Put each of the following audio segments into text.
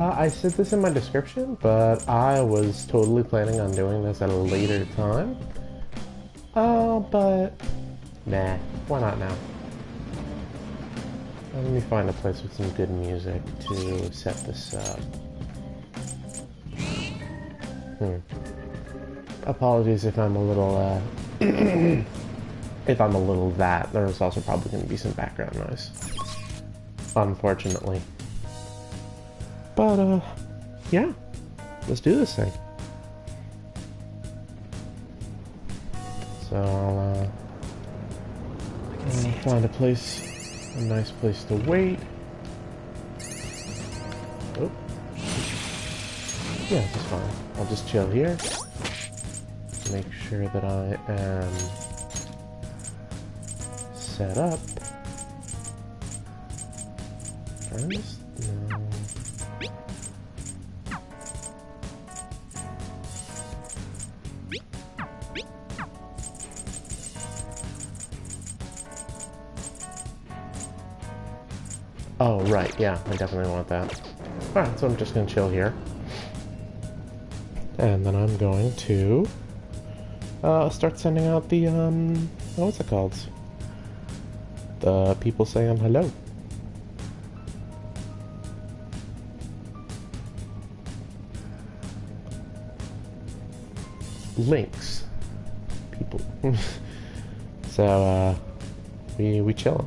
I said this in my description, but I was totally planning on doing this at a later time. But nah, why not now? Let me find a place with some good music to set this up. Apologies if I'm a little, if I'm a little that. There's also probably going to be some background noise. Unfortunately. But, yeah. Let's do this thing. So, I'll find a place, a nice place to wait. Oh. Yeah, this is fine. I'll just chill here. Make sure that I am set up. First? No. Oh, right, yeah, I definitely want that. Alright, so I'm just gonna chill here. And then I'm going to start sending out the, what's it called? The people saying hello. Links. People. So, we chillin'.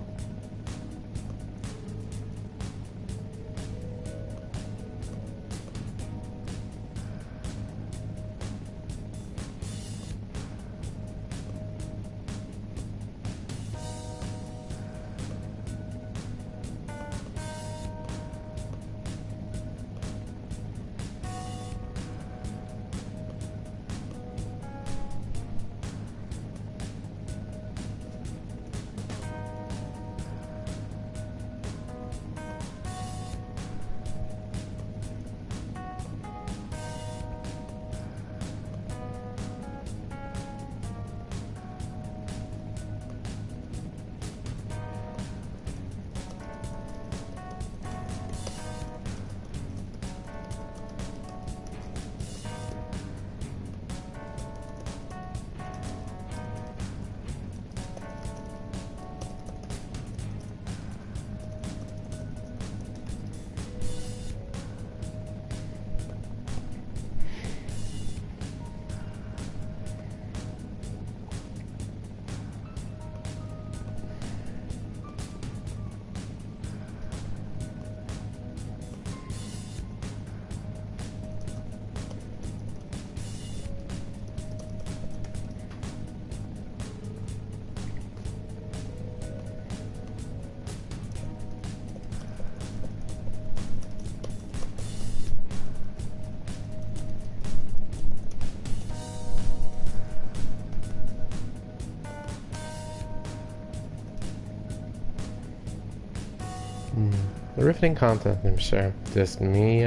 The riveting content, I'm sure. Just me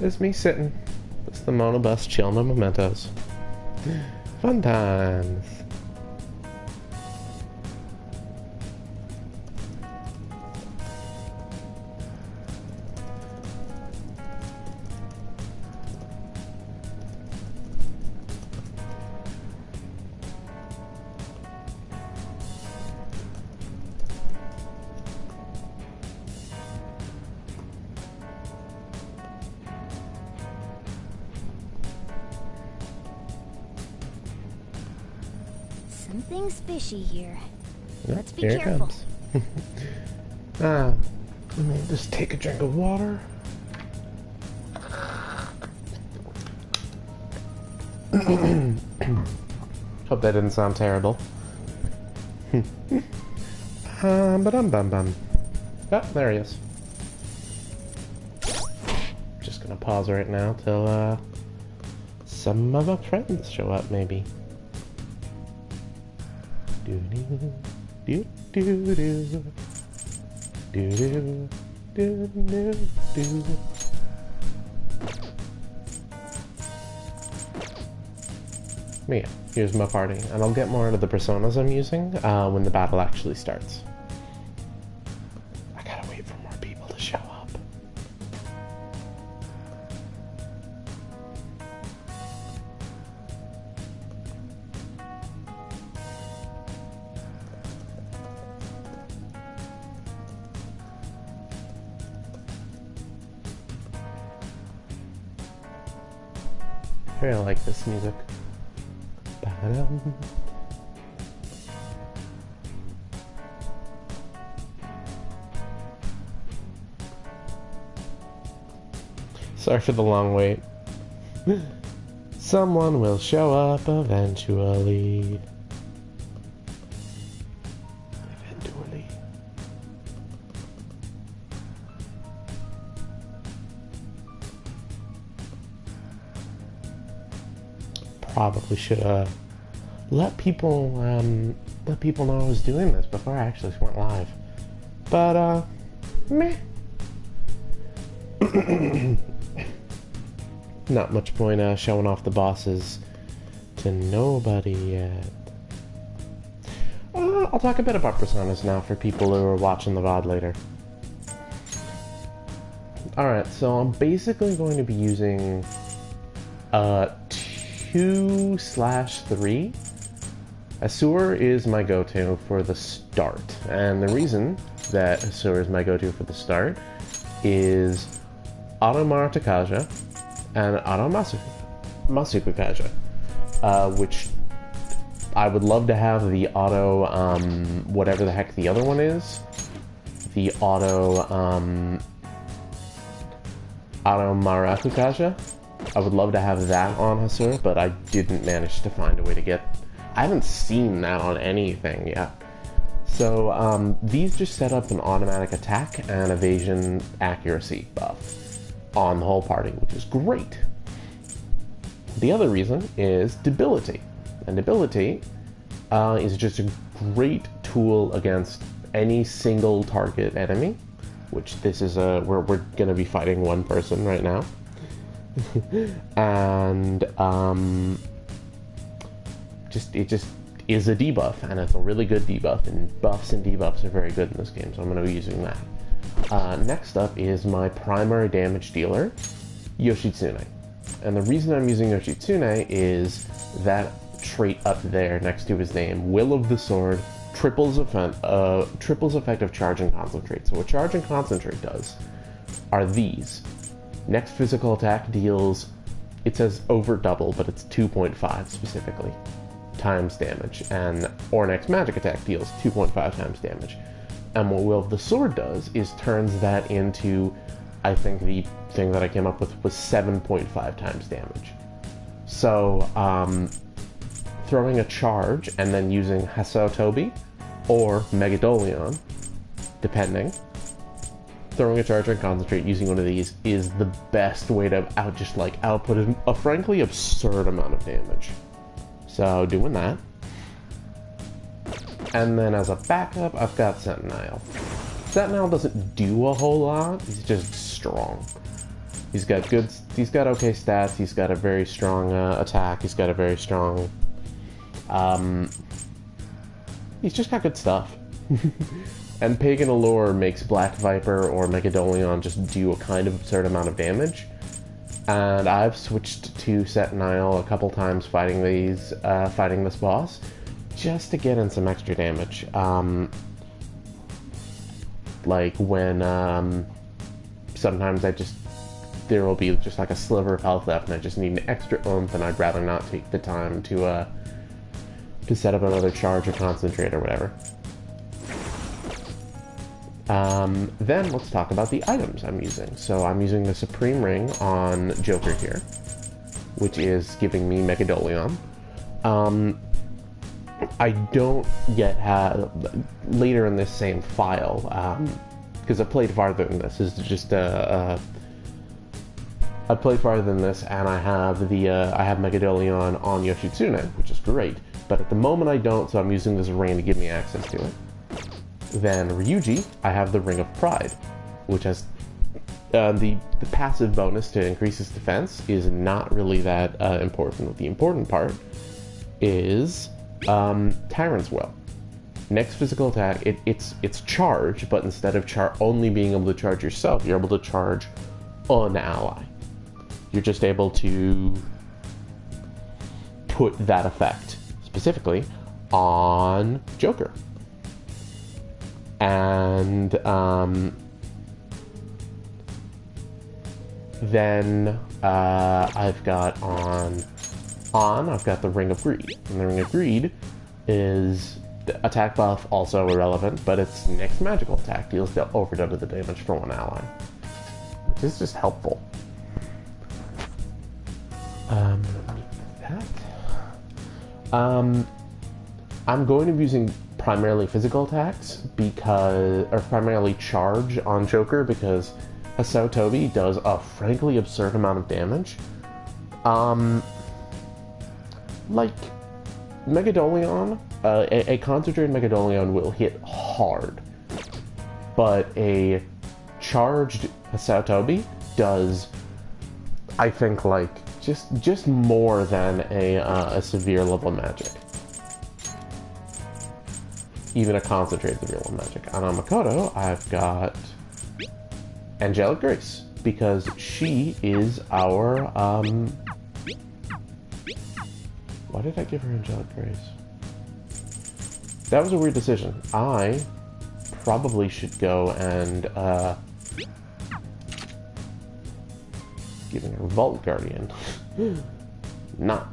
sitting. Just the monobus chilling with mementos. Fun times. Something's fishy here. Yep, Let's be here careful. it comes. Let me just take a drink of water. Hope that didn't sound terrible. Ba-dum-bum-bum. Oh, there he is. Just gonna pause right now till some of our friends show up, maybe. Do do do do do do do do do. But yeah, here's my party, and I'll get more into the personas I'm using when the battle actually starts. I gotta wait for more people to show up. I really like this music. Ba-dum. Sorry for the long wait. Someone will show up eventually. Eventually. Probably should let people know I was doing this before I actually went live. But meh. Not much point showing off the bosses to nobody yet. I'll talk a bit about personas now for people who are watching the VOD later. Alright, so I'm basically going to be using 2/3. Asur is my go-to for the start, and the reason that Asur is my go-to for the start is Auto Maratakaja and Auto Masukukaja, which I would love to have the auto, whatever the heck the other one is, the auto Marakukaja. I would love to have that on Asur, but I didn't manage to find a way to get... I haven't seen that on anything yet. So, these just set up an automatic attack and evasion accuracy buff on the whole party, which is great. The other reason is debility. And debility is just a great tool against any single target enemy, which this is we're going to be fighting one person right now. And it just is a debuff, and it's a really good debuff, and buffs and debuffs are very good in this game, so I'm going to be using that. Next up is my primary damage dealer, Yoshitsune. And the reason I'm using Yoshitsune is that trait up there next to his name, Will of the Sword, triples effective charge and concentrate. So what charge and concentrate does are these. Next physical attack deals, it says over double, but it's 2.5 specifically, times damage, or next magic attack deals 2.5 times damage. And what Will of the Sword does is turns that into, I think the thing that I came up with was 7.5 times damage. So, throwing a charge and then using Hasotobi or Megadolion, depending, throwing a charge and concentrate using one of these is the best way to output a frankly absurd amount of damage. So, doing that. And then as a backup, I've got Sentinel. Sentinel doesn't do a whole lot, he's just strong. He's got okay stats, he's got a very strong attack, he's got a very strong... he's just got good stuff. And Pagan Allure makes Black Viper or Megadolion just do a kind of absurd amount of damage. And I've switched to Sentinel a couple times fighting this boss, just to get in some extra damage. Like when sometimes there will be just like a sliver of health left and I just need an extra oomph, and I'd rather not take the time to set up another charge or concentrate or whatever. Then let's talk about the items I'm using. So I'm using the Supreme Ring on Joker here, which is giving me Megadolion. I don't yet have, later in this same file, because I played farther than this, is just I played farther than this, and I have I have Megadolion on Yoshitsune, which is great, but at the moment I don't, so I'm using this ring to give me access to it. Then Ryuji, I have the Ring of Pride, which has the passive bonus to increase his defense is not really that important. The important part is Tyrant's Will. Next physical attack, it's charge, but instead of only being able to charge yourself, you're able to charge an ally. You're just able to put that effect specifically on Joker. And Then I've got I've got the Ring of Greed. And the Ring of Greed is the attack buff, also irrelevant, but its next magical attack deals over double the damage for one ally, which is just helpful. I'm going to be using primarily physical attacks or primarily charge on Joker because Hasao Tobi does a frankly absurd amount of damage. Like Megadolion, a concentrated Megadolion will hit hard, but a charged Hasao Tobi does, I think, like just more than a severe level magic. Even a concentrated severe level magic. And on Makoto, I've got Angelic Grace, because she is our, why did I give her Angelic Grace? That was a weird decision. I probably should go and, giving her Vault Guardian. Not.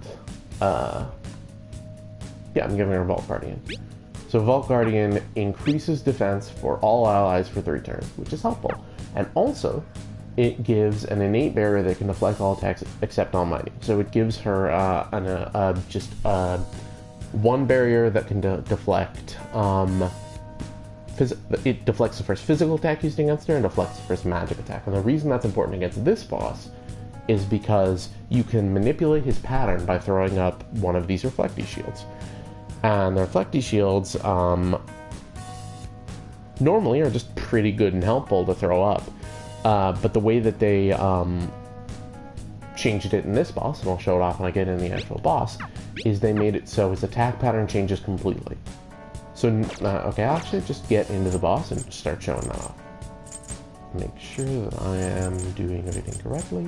Yeah, I'm giving her Vault Guardian. So Vault Guardian increases defense for all allies for 3 turns, which is helpful. And also, it gives an innate barrier that can deflect all attacks except Almighty. So it gives her just one barrier that can deflect. It deflects the first physical attack used against her and deflects the first magic attack. And the reason that's important against this boss is because you can manipulate his pattern by throwing up one of these Reflecty Shields. And the Reflecty Shields normally are just pretty good and helpful to throw up. But the way that they changed it in this boss, and I'll show it off when I get in the actual boss, is they made it so his attack pattern changes completely. So, okay, I'll actually just get into the boss and start showing that off. Make sure that I am doing everything correctly.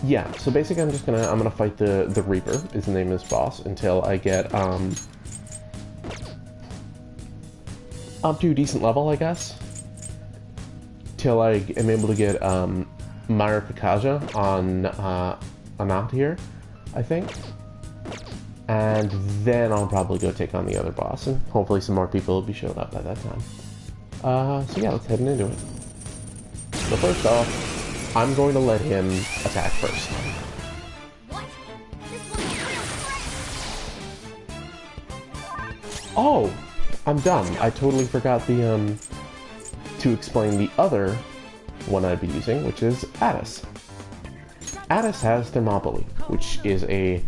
Yeah, so basically I'm gonna fight the Reaper, is the name of this boss, until I get up to a decent level, I guess. Till I am able to get Myra Kakaja on Anat here, I think. And then I'll probably go take on the other boss, and hopefully some more people will be showed up by that time. So yeah, let's head into it. So first off, I'm going to let him attack first. What? Oh, I'm dumb. I totally forgot the to explain the other one I'd be using, which is Addis. Addis has Thermopylae, which is a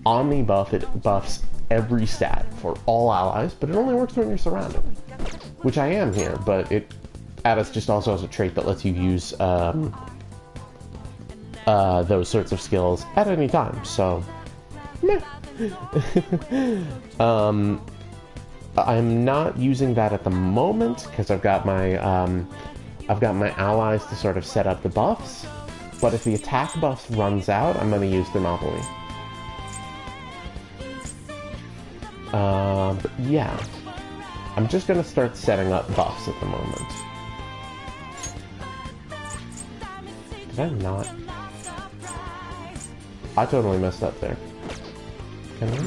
Omni buff. It buffs every stat for all allies, but it only works when you're surrounded. Which I am here, but Addis just also has a trait that lets you use those sorts of skills at any time, so meh. I'm not using that at the moment because I've got my allies to sort of set up the buffs, but if the attack buff runs out, I'm going to use Thermopylae. But yeah, I'm just going to start setting up buffs at the moment. Did I not? I totally messed up there. Can I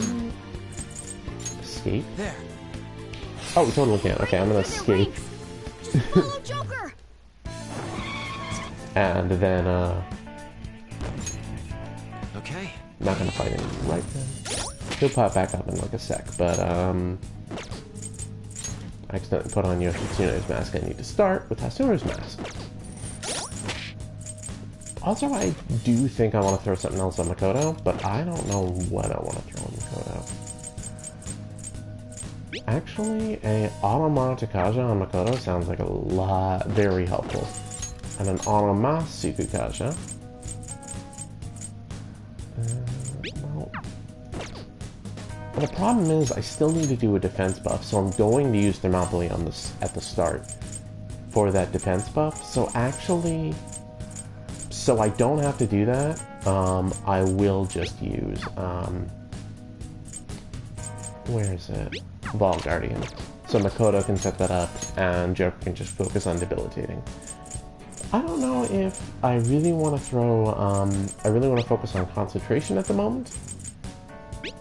escape? There. Oh, we totally can. Okay, I'm gonna escape. Follow Joker! And then, Okay. not gonna fight him right then. He'll pop back up in like a sec, but, I accidentally put on Yoshitsune's mask. I need to start with Hasuno's mask. Also, I do think I want to throw something else on Makoto, but I don't know what I want to throw on Makoto. Actually, a Auto Monotakaja on Makoto sounds like very helpful. And an Auto Masukakaja. Well, the problem is I still need to do a defense buff, so I'm going to use Thermopylae at the start for that defense buff. So actually, so I don't have to do that, I will just use, where is it? Vault Guardian. So Makoto can set that up, and Joker can just focus on debilitating. I don't know if I really want to throw, I really want to focus on concentration at the moment.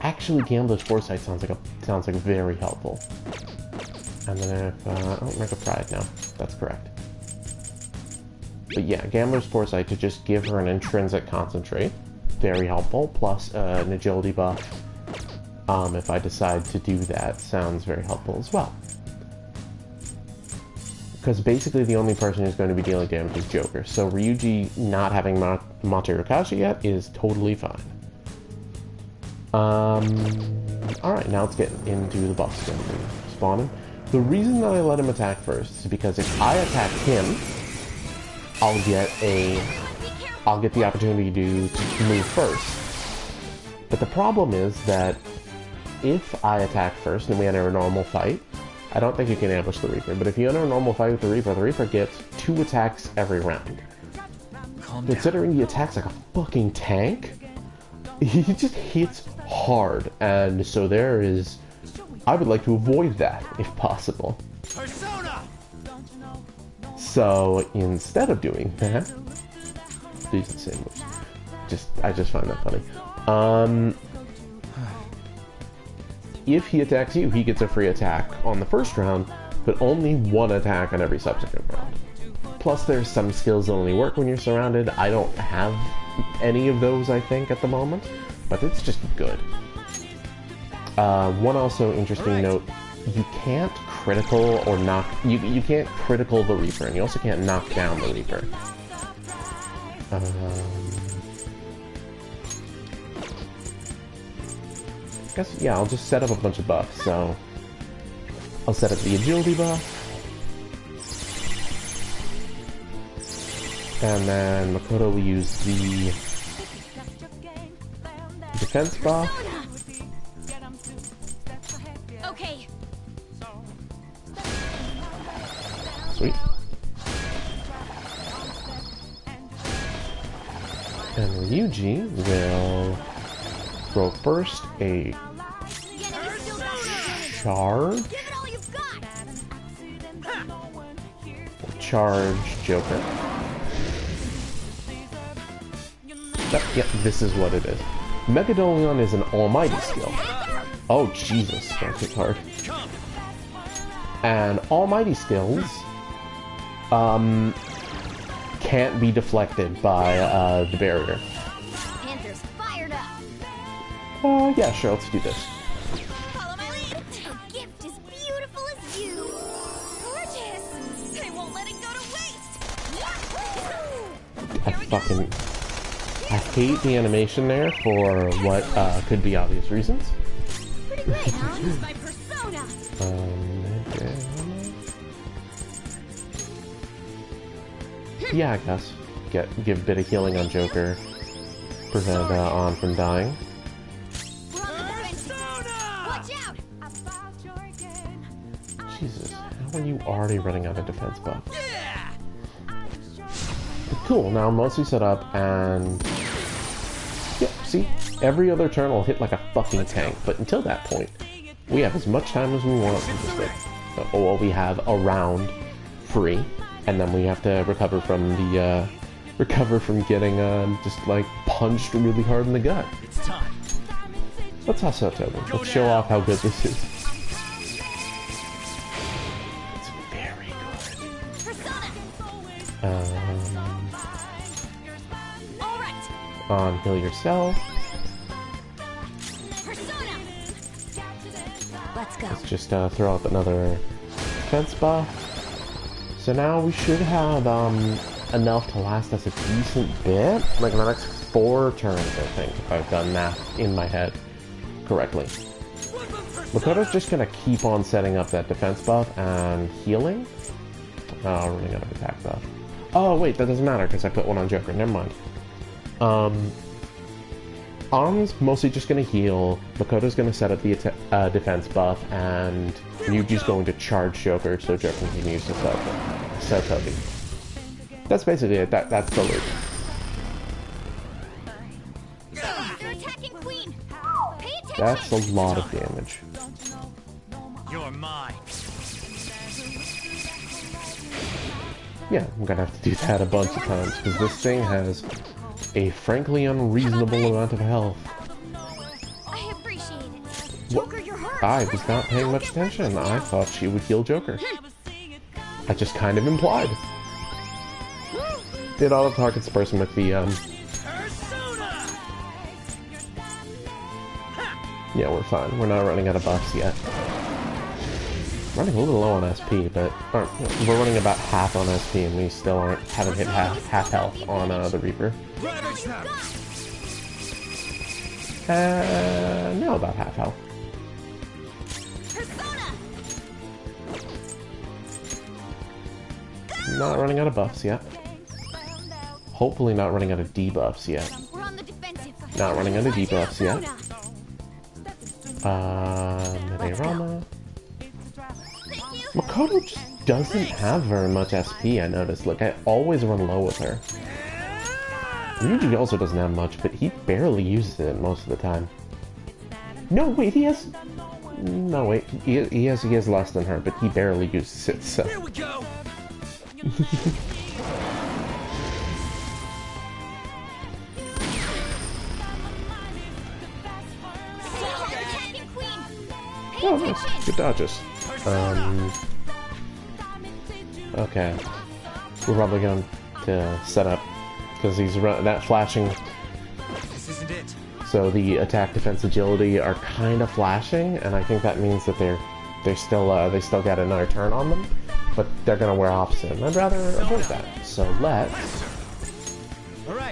Actually, Gambler's Foresight sounds like very helpful. And then if, oh, Mega Pride, no, that's correct. But yeah, Gambler's Foresight to just give her an intrinsic concentrate, very helpful, plus an agility buff. If I decide to do that, sounds very helpful as well. Because basically the only person who's going to be dealing damage is Joker, so Ryuji not having Materyokashi yet is totally fine. Alright, now let's get into the buffs again. Spawn him. The reason that I let him attack first is because if I attack him, I'll get the opportunity to move first. But the problem is that if I attack first and we enter a normal fight, I don't think you can ambush the Reaper, but if you enter a normal fight with the Reaper gets 2 attacks every round. Considering he attacks like a fucking tank, he just hits hard, and so there is... I would like to avoid that, if possible. Persona! So, instead of doing that... These are the same moves. I just find that funny. If he attacks you, he gets a free attack on the first round, but only 1 attack on every subsequent round. Plus, there's some skills that only work when you're surrounded. I don't have any of those, I think, at the moment, but it's just good. One also interesting note, you can't critical or knock... You can't critical the Reaper, and you also can't knock down the Reaper. Yeah, I'll just set up a bunch of buffs, so... I'll set up the agility buff. And then Makoto will use the defense buff. Okay. Sweet. And Ryuji will throw first a charge. Charge Joker. Yep, this is what it is. Megadolion is an almighty skill. Oh, Jesus, that hit hard. And almighty skills can't be deflected by the barrier. Panther's fired up. Yeah, sure, let's do this. Follow my lead. A gift as beautiful as you. Gorgeous. I won't let it go to waste. I hate the animation there for what could be obvious reasons. Pretty great, huh? Use my persona. Okay. Yeah, I guess. Give a bit of healing on Joker. Prevent On from dying. Watch out! Jesus, how are you already running out of defense buff? Cool, now I'm mostly set up and... Yep, see? Every other turn will hit like a fucking tank, but until that point, we have as much time as we want to do this. Or we have a round free, and then we have to recover from the, getting, just like, punched really hard in the gut. It's time. Let's toss out Toby. Let's show off how good this is. It's very good. On heal yourself. Let's go. Let's just throw up another defense buff. So now we should have enough to last us a decent bit, like the next 4 turns, I think, if I've done math in my head correctly. Makoto's just gonna keep on setting up that defense buff and healing. Oh, running out of attack buff. Oh wait, that doesn't matter because I put one on Joker. Never mind. On's mostly just going to heal, Makoto's going to set up the defense buff, and Ryuji's going to charge Joker so Joker can use the set Toby. That's basically it. That's the loop. They're attacking Queen. Pay attention. That's a lot of damage. You're mine. Yeah, I'm gonna have to do that a bunch of times, because this thing has a frankly unreasonable amount of health. I appreciate it. What? Joker, you're hurt. I was not paying much attention. I thought she would heal Joker. I just kind of implied. It auto targets the person with the, Yeah, we're fine. We're not running out of buffs yet. Running a little low on SP, but we're running about half on SP, and we still haven't hit half health on the Reaper. No, about half health. Not running out of buffs yet. Hopefully not running out of debuffs yet. Not running out of debuffs yet. Rama. Makoto just doesn't have very much SP, I noticed. Like, I always run low with her. Ryuji also doesn't have much, but he barely uses it most of the time. No, wait, he has... No, wait, he has less than her, but he barely uses it, so... Here we go. Oh, nice. Good dodges. Okay. We're probably going to set up, because he's that flashing. This isn't it. So the attack, defense, agility are kind of flashing, and I think that means that they still got another turn on them, but they're gonna wear off soon. I'd rather avoid that. So let's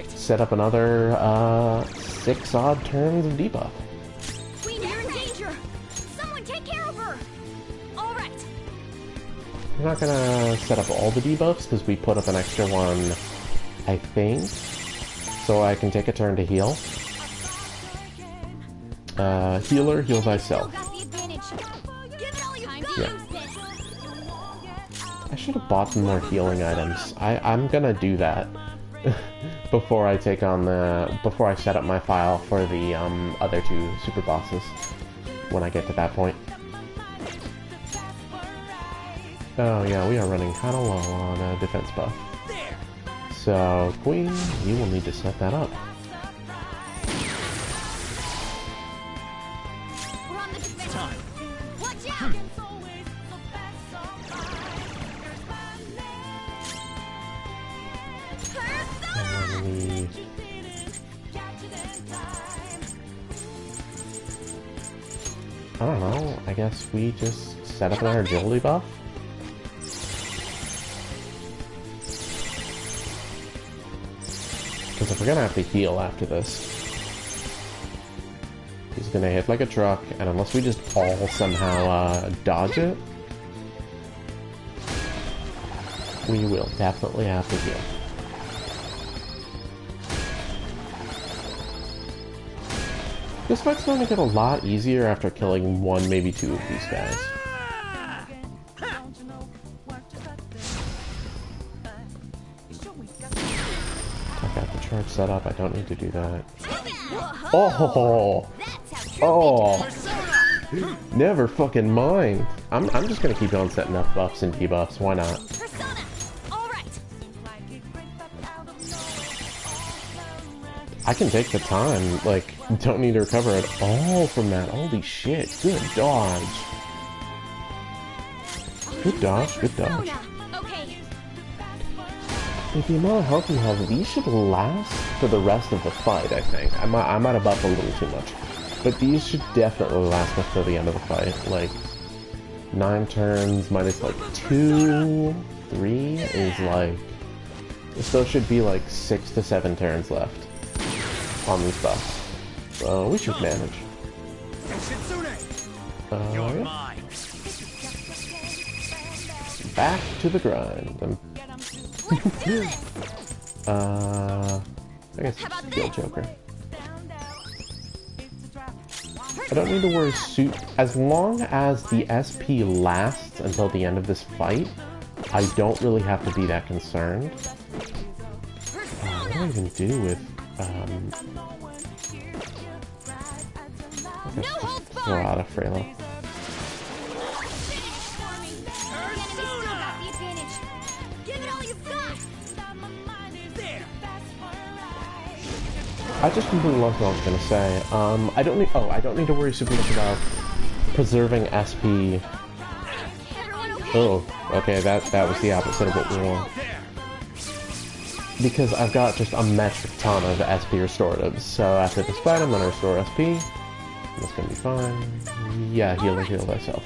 set up another 6 odd turns of debuff. Queen, you're in danger. Someone take care of her. All right. I'm not gonna set up all the debuffs because we put up an extra one, I think, so I can take a turn to heal. Healer, heal thyself. Yeah. I should have bought some more healing items. I'm gonna do that before I take on before I set up my file for the other 2 super bosses when I get to that point. Oh yeah, we are running kind of low on a defense buff. So Queen, you will need to set that up. I don't know, I guess we just set up our agility buff? Because if we're gonna have to heal after this, he's gonna hit like a truck, and unless we just all somehow dodge it, we will definitely have to heal. This fight's going to get a lot easier after killing 1, maybe 2 of these guys. I've got the charge set up, I don't need to do that. Oh! Oh! Never fucking mind! I'm just gonna keep on setting up buffs and debuffs, why not? I can take the time, like, don't need to recover at all from that. Holy shit, good dodge. Good dodge, good dodge. With the amount of health we have, these should last for the rest of the fight, I think. I might have buffed a little too much. But these should definitely last us till the end of the fight. Like, 9 turns minus, like, 2, 3 is, like... There still should be, like, 6 to 7 turns left on these buffs. So we should manage. Yeah. Back to the grind. I guess kill Joker. I don't need to worry as long as the SP lasts until the end of this fight, I don't really have to be that concerned. What do I even do with throw out a Freylo. I just completely lost what I was gonna say. I don't need. Oh, I don't need to worry super much about preserving SP. Everyone okay? Oh, okay. That was the opposite of what we want. Because I've got just a metric ton of SP restoratives. So after this fight, I'm gonna restore SP. That's gonna be fine. Yeah, heal thyself.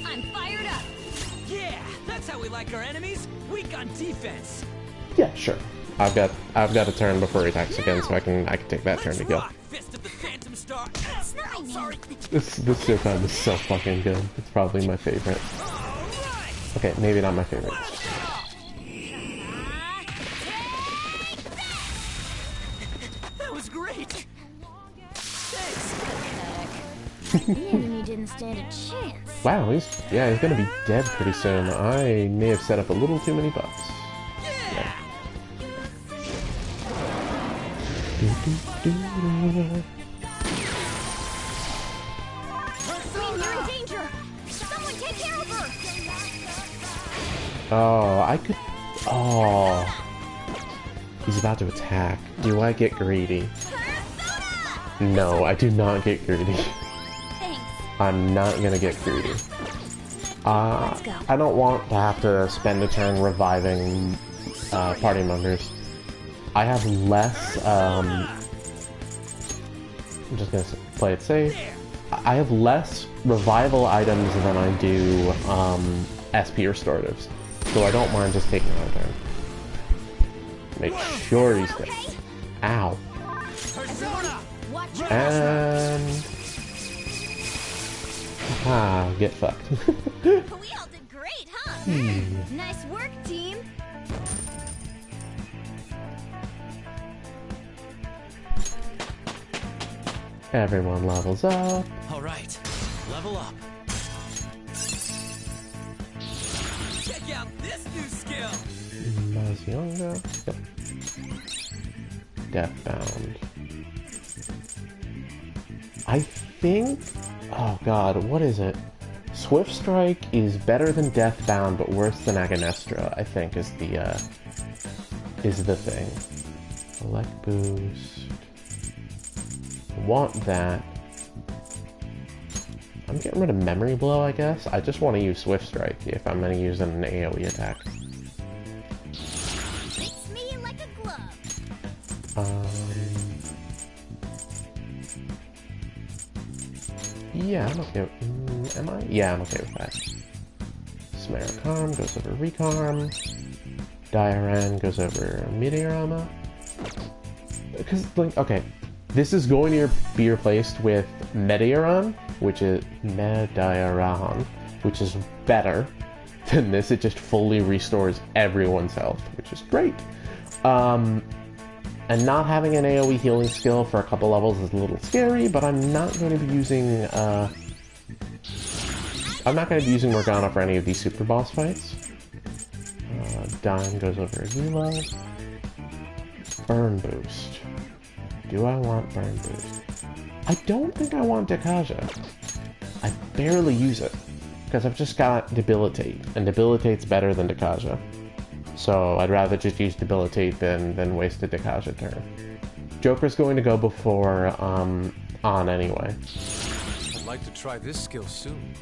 I'm fired up. Yeah, that's how we like our enemies. Weak on defense. Yeah, sure. I've got a turn before he attacks again, so I can take that turn to kill. Fist of the Phantom Star. It's not my Sorry. This showtime is so fucking good. It's probably my favorite. Okay, maybe not my favorite. That was great. Thanks. The enemy didn't stand a chance. Wow, he's gonna be dead pretty soon. I may have set up a little too many buffs. Yeah. Queen, you're in danger. Someone take care of her. Oh, I could. Oh, he's about to attack. Do I get greedy? No, I do not get greedy. Thanks. I'm not gonna get greedy. Let's go. I don't want to have to spend a turn reviving party members. I have less. I'm just gonna play it safe. I have less revival items than I do SP restoratives, so I don't mind just taking another turn. Make sure he's dead. Ow. Watch your And get fucked. We all did great, huh? Nice work, team. Everyone levels up. All right, level up. Check out this new skill. Mazionga. Yep. Deathbound. I think. Oh god, what is it? Swift Strike is better than Deathbound, but worse than Aganestra. I think is the thing. Select boost. Want that. I'm getting rid of Memory Blow, I guess. I just want to use Swift Strike if I'm going to use an AoE attack. Fits me like a glove. Yeah, I'm okay with, am I? Yeah, I'm okay with that. Smaricharm goes over Recarm. Diaran goes over Meteorama. Because, like, okay, this is going to be replaced with Meteoran, which is better than this. It just fully restores everyone's health, which is great. And not having an AoE healing skill for a couple levels is a little scary, but I'm not going to be using Morgana for any of these super boss fights. Dime goes over Zero. Burn boost. Do I want burn boost? I don't think I want Dekaja. I barely use it because I've just got Debilitate, and Debilitate's better than Dekaja. So I'd rather just use Debilitate than waste a Dekaja turn. Joker's going to go before On anyway. I'd like to try this skill soon.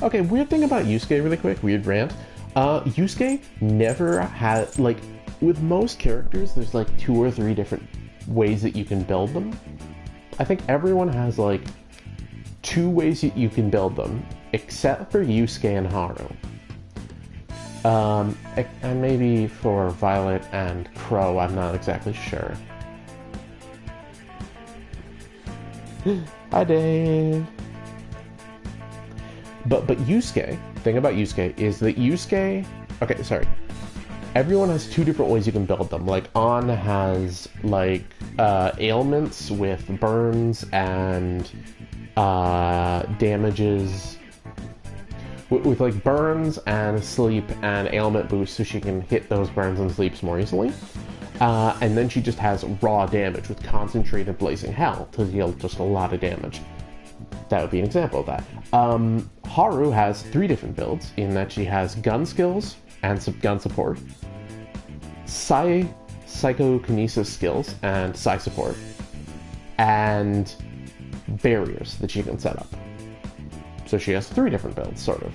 Okay, weird thing about Yusuke really quick, weird rant. Yusuke never had, like, with most characters, there's like 2 or 3 different ways that you can build them. I think everyone has like 2 ways that you can build them, except for Yusuke and Haru. And maybe for Violet and Crow, I'm not exactly sure. Hi, Dave. But Yusuke, thing about Yusuke is that Yusuke, okay, sorry. Everyone has 2 different ways you can build them. Like, On has, like, ailments with burns and, damages. With, like, burns and sleep and ailment boost, so she can hit those burns and sleeps more easily. And then she just has raw damage with concentrated blazing hell to deal just a lot of damage. That would be an example of that. Haru has 3 different builds, in that she has gun skills and gun support, psychokinesis skills and psi support, and barriers that she can set up. So she has 3 different builds, sort of.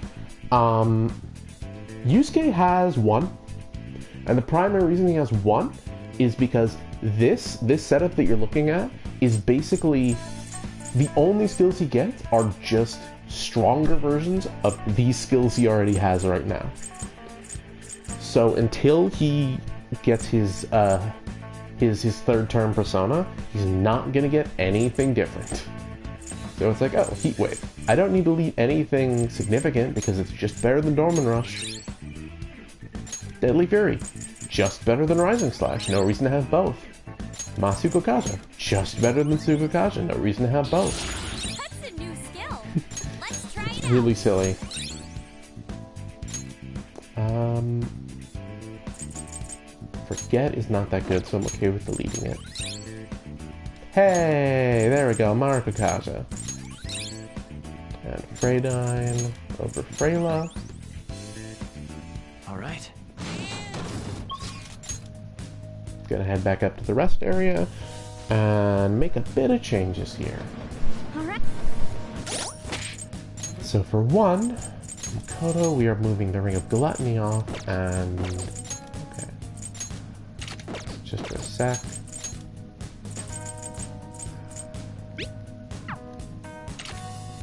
Yusuke has 1, and the primary reason he has 1 is because this setup that you're looking at is basically the only skills he gets are just stronger versions of these skills he already has right now. So until he gets his 3rd term persona, he's not gonna get anything different. So it's like, oh, Heat Wave. I don't need to lead anything significant because it's just better than Dorman Rush. Deadly Fury, just better than Rising Slash, no reason to have both. Masuko Kaja, just better than Suko Kaja, no reason to have both. That's a new skill. Let's try it out. Really silly. Forget is not that good, so I'm okay with deleting it. Hey, there we go, Mariko Kaja. And Freydine over Freyla. Alright. Gonna head back up to the rest area and make a bit of changes here. Alright. So for 1, Makoto, we are moving the Ring of Gluttony off, and okay, just for a sec.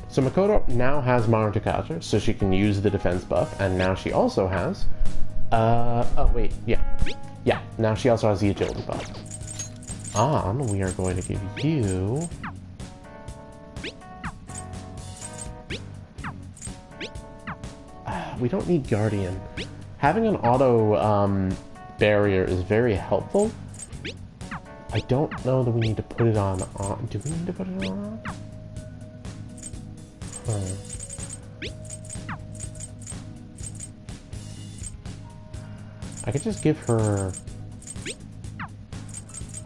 So Makoto now has Maruta Kaja, so she can use the defense buff, and now she also has, oh wait, yeah, now she also has the agility buff. We are going to give you we don't need Guardian. Having an auto barrier is very helpful. I don't know that we need to put it on. Do we need to put it on? I could just give her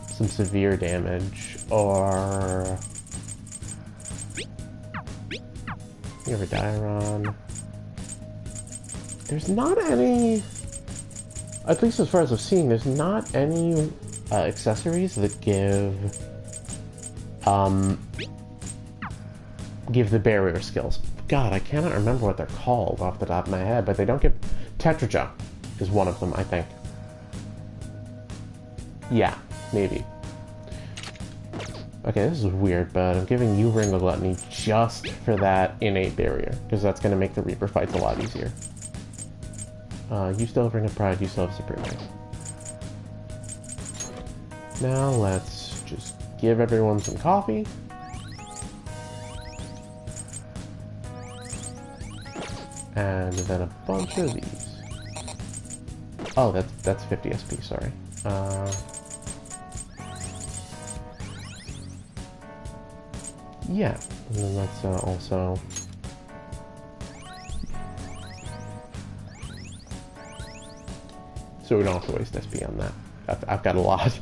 some severe damage, or give her Dairon. There's not any, at least as far as I've seen, there's not any accessories that give the barrier skills. God, I cannot remember what they're called off the top of my head, but they don't give... Tetraja is one of them, I think. Yeah, maybe. Okay, this is weird, but I'm giving you Ring of Gluttony just for that innate barrier, because that's going to make the Reaper fights a lot easier. You still have Ring of Pride, you still have Supreme Ring. Now let's just give everyone some coffee. And then a bunch of these. Oh, that's 50 SP, sorry. Yeah, and then let's also... So we don't have to waste SP on that. I've got a lot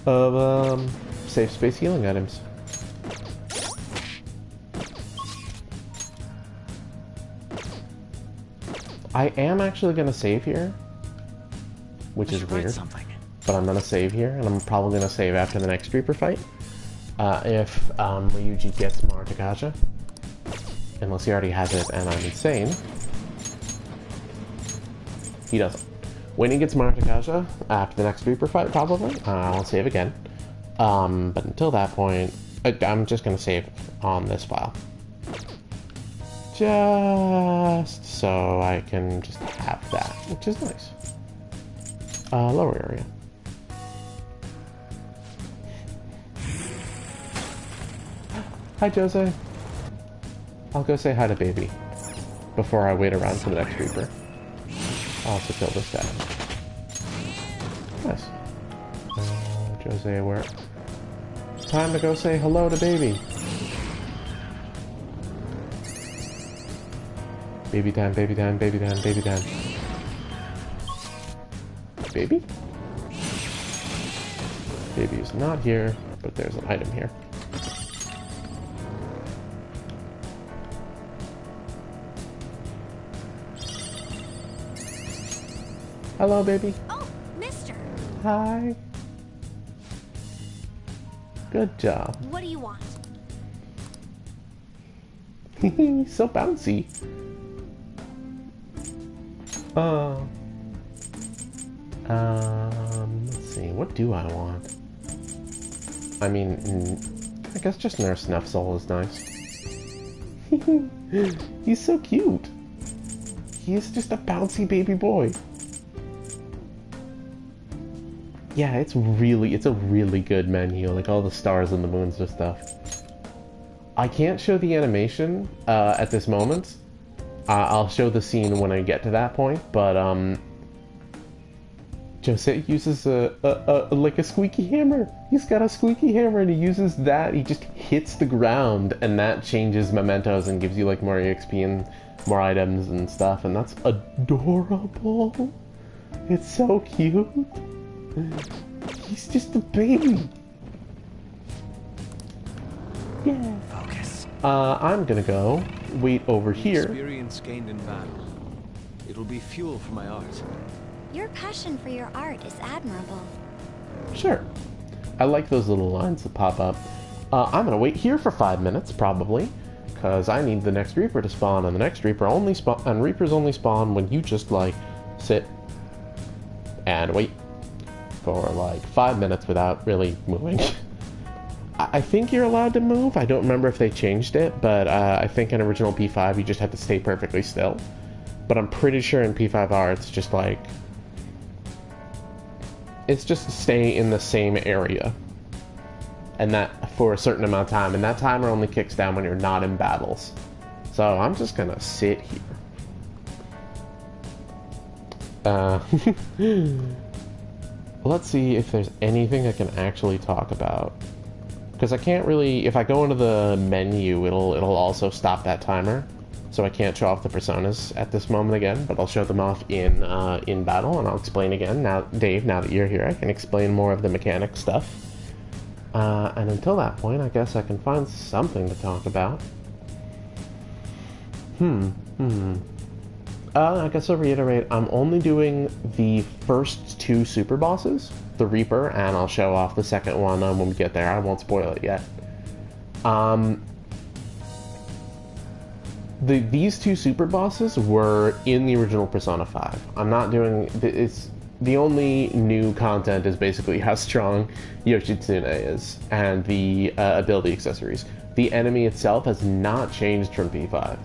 of safe space healing items. I am actually going to save here, which is weird, but I'm going to save here, and I'm probably going to save after the next Reaper fight. If Ryuji gets Maruta Kaja, unless he already has it and I'm insane. He doesn't. When he gets Maruta Kaja, after the next Reaper fight, probably, I'll save again. But until that point, I'm just going to save on this file. Just so I can just have that, which is nice. Lower area. Hi, Jose. I'll go say hi to Baby before I wait around for the next Reaper. I'll also kill this guy. Nice. Jose, where? Time to go say hello to Baby. Baby time, baby time, baby time, baby time. Baby? Baby is not here, but there's an item here. Oh, Hello, baby. Oh, mister. Hi. Good job. What do you want? So bouncy. Let's see. What do I want? I mean, I guess just Nurse Snuffsoul is nice. He's so cute. He's just a bouncy baby boy. Yeah, it's a really good menu, like all the stars and the moons and stuff. I can't show the animation at this moment. I'll show the scene when I get to that point, but Jose uses like a squeaky hammer. He's got a squeaky hammer and he uses that. He just hits the ground and that changes mementos and gives you like more EXP and more items and stuff, and that's adorable. It's so cute. He's just a baby. Yeah. Focus. I'm gonna go wait over here. Experience gained in battle. It'll be fuel for my art. Your passion for your art is admirable. Sure. I like those little lines that pop up. I'm gonna wait here for 5 minutes, probably, because I need the next Reaper to spawn, and the next Reaper only spawn, and Reapers only spawn when you just, like, sit and wait for, like, 5 minutes without really moving. I think you're allowed to move. I don't remember if they changed it, but I think in original P5 you just had to stay perfectly still. But I'm pretty sure in P5R it's just like... it's just stay in the same area. And that for a certain amount of time. And that timer only kicks down when you're not in battles. So I'm just gonna sit here. Let's see if there's anything I can actually talk about. Because I can't really... if I go into the menu, it'll also stop that timer. So I can't show off the personas at this moment again, but I'll show them off in battle, and I'll explain again. Now, Dave, now that you're here, I can explain more of the mechanic stuff. And until that point, I guess I can find something to talk about. I guess I'll reiterate, I'm only doing the first 2 super bosses, the Reaper, and I'll show off the second one when we get there. I won't spoil it yet. These 2 super bosses were in the original Persona 5. I'm not doing... it's the only new content is basically how strong Yoshitsune is, and the ability accessories. The enemy itself has not changed from P5.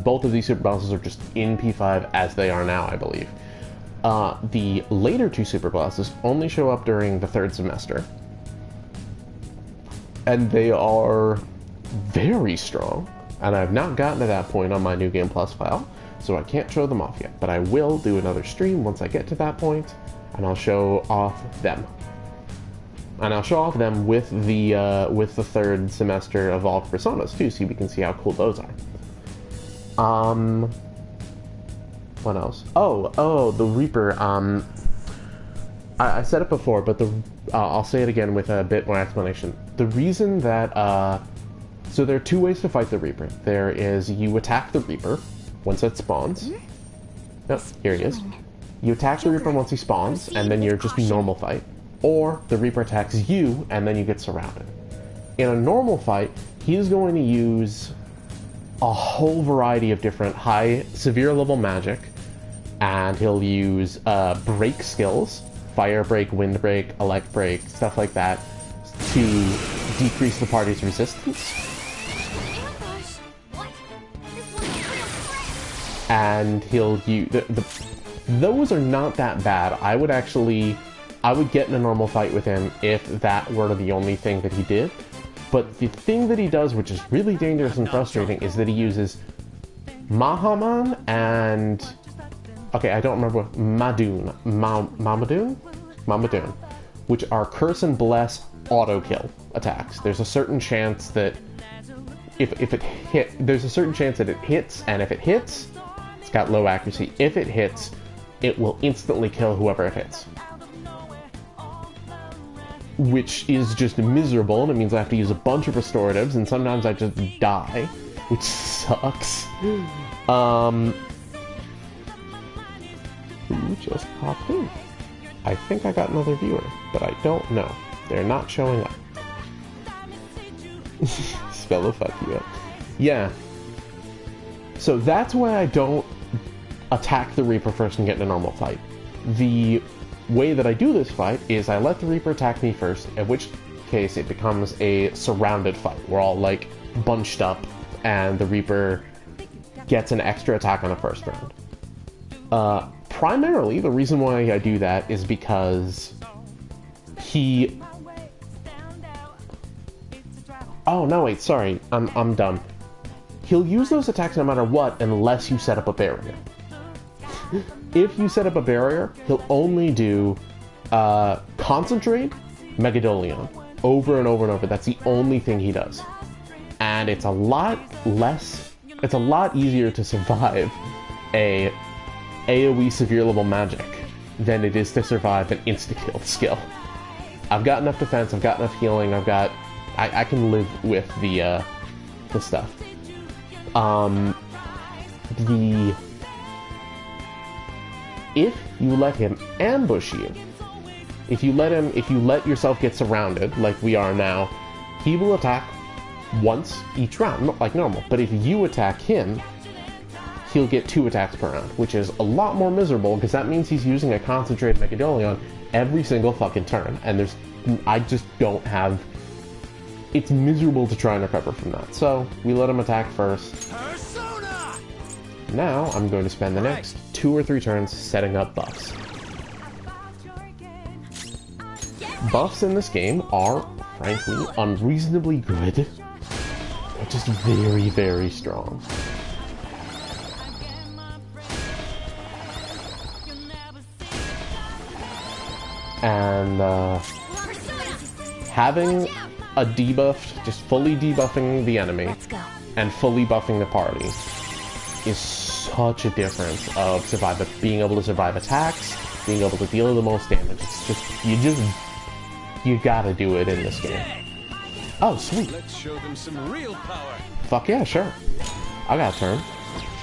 Both of these super bosses are just in P5 as they are now, I believe. The later 2 super bosses only show up during the 3rd semester. And they are very strong. And I've not gotten to that point on my New Game Plus file, so I can't show them off yet. But I will do another stream once I get to that point, and I'll show off them. And I'll show off them with the 3rd semester Evolved Personas too, so we can see how cool those are. What else? Oh, the Reaper. I said it before, but I'll say it again with a bit more explanation. The reason that so there are 2 ways to fight the Reaper. There is you attack the Reaper once it spawns. Yep, here he is. You attack the Reaper once he spawns, and then you're just normal fight. Or the Reaper attacks you, and then you get surrounded. In a normal fight, he's going to use a whole variety of different high, severe level magic, and he'll use break skills, fire break, wind break, elect break, stuff like that, to decrease the party's resistance. And he'll use... those are not that bad. I would get in a normal fight with him if that were the only thing that he did. But the thing that he does, which is really dangerous and frustrating, is that he uses Mahaman and... okay, I don't remember what... Mamadun? Which are Curse and Bless auto-kill attacks. There's a certain chance that there's a certain chance that it hits, and if it hits, it's got low accuracy. If it hits, it will instantly kill whoever it hits. Which is just miserable, and it means I have to use a bunch of restoratives, and sometimes I just die, which sucks. Who just popped in? I think I got another viewer, but I don't know. They're not showing up. Spell the fuck you up. Yeah. So that's why I don't attack the Reaper first and get in a normal fight. The way that I do this fight is I let the Reaper attack me first, in which case it becomes a surrounded fight. We're all like bunched up and the Reaper gets an extra attack on the first round. Primarily, the reason why I do that is because he... Oh, no, wait, sorry. I'm dumb. He'll use those attacks no matter what unless you set up a barrier. If you set up a barrier, he'll only do Concentrate, Megadolion, over and over and over. That's the only thing he does. And it's a lot less... It's a lot easier to survive a AoE severe level magic than it is to survive an insta-kill skill. I've got enough defense, I've got enough healing, I can live with the stuff. If you let him ambush you, if you let yourself get surrounded, like we are now, he will attack once each round, not like normal. But if you attack him, he'll get 2 attacks per round, which is a lot more miserable, because that means he's using a concentrated Megadolion every single fucking turn, and I just don't have... It's miserable to try and recover from that. So, we let him attack first. Persona! Now, I'm going to spend the next 2 or 3 turns setting up buffs. Buffs in this game are, frankly, unreasonably good, but just very, very strong. And having a debuff, just fully debuffing the enemy and fully buffing the party is such a difference of being able to survive attacks, being able to deal the most damage. It's just, you gotta do it in this game. Oh, sweet. Let's show them some real power. Fuck yeah, sure. I got a turn.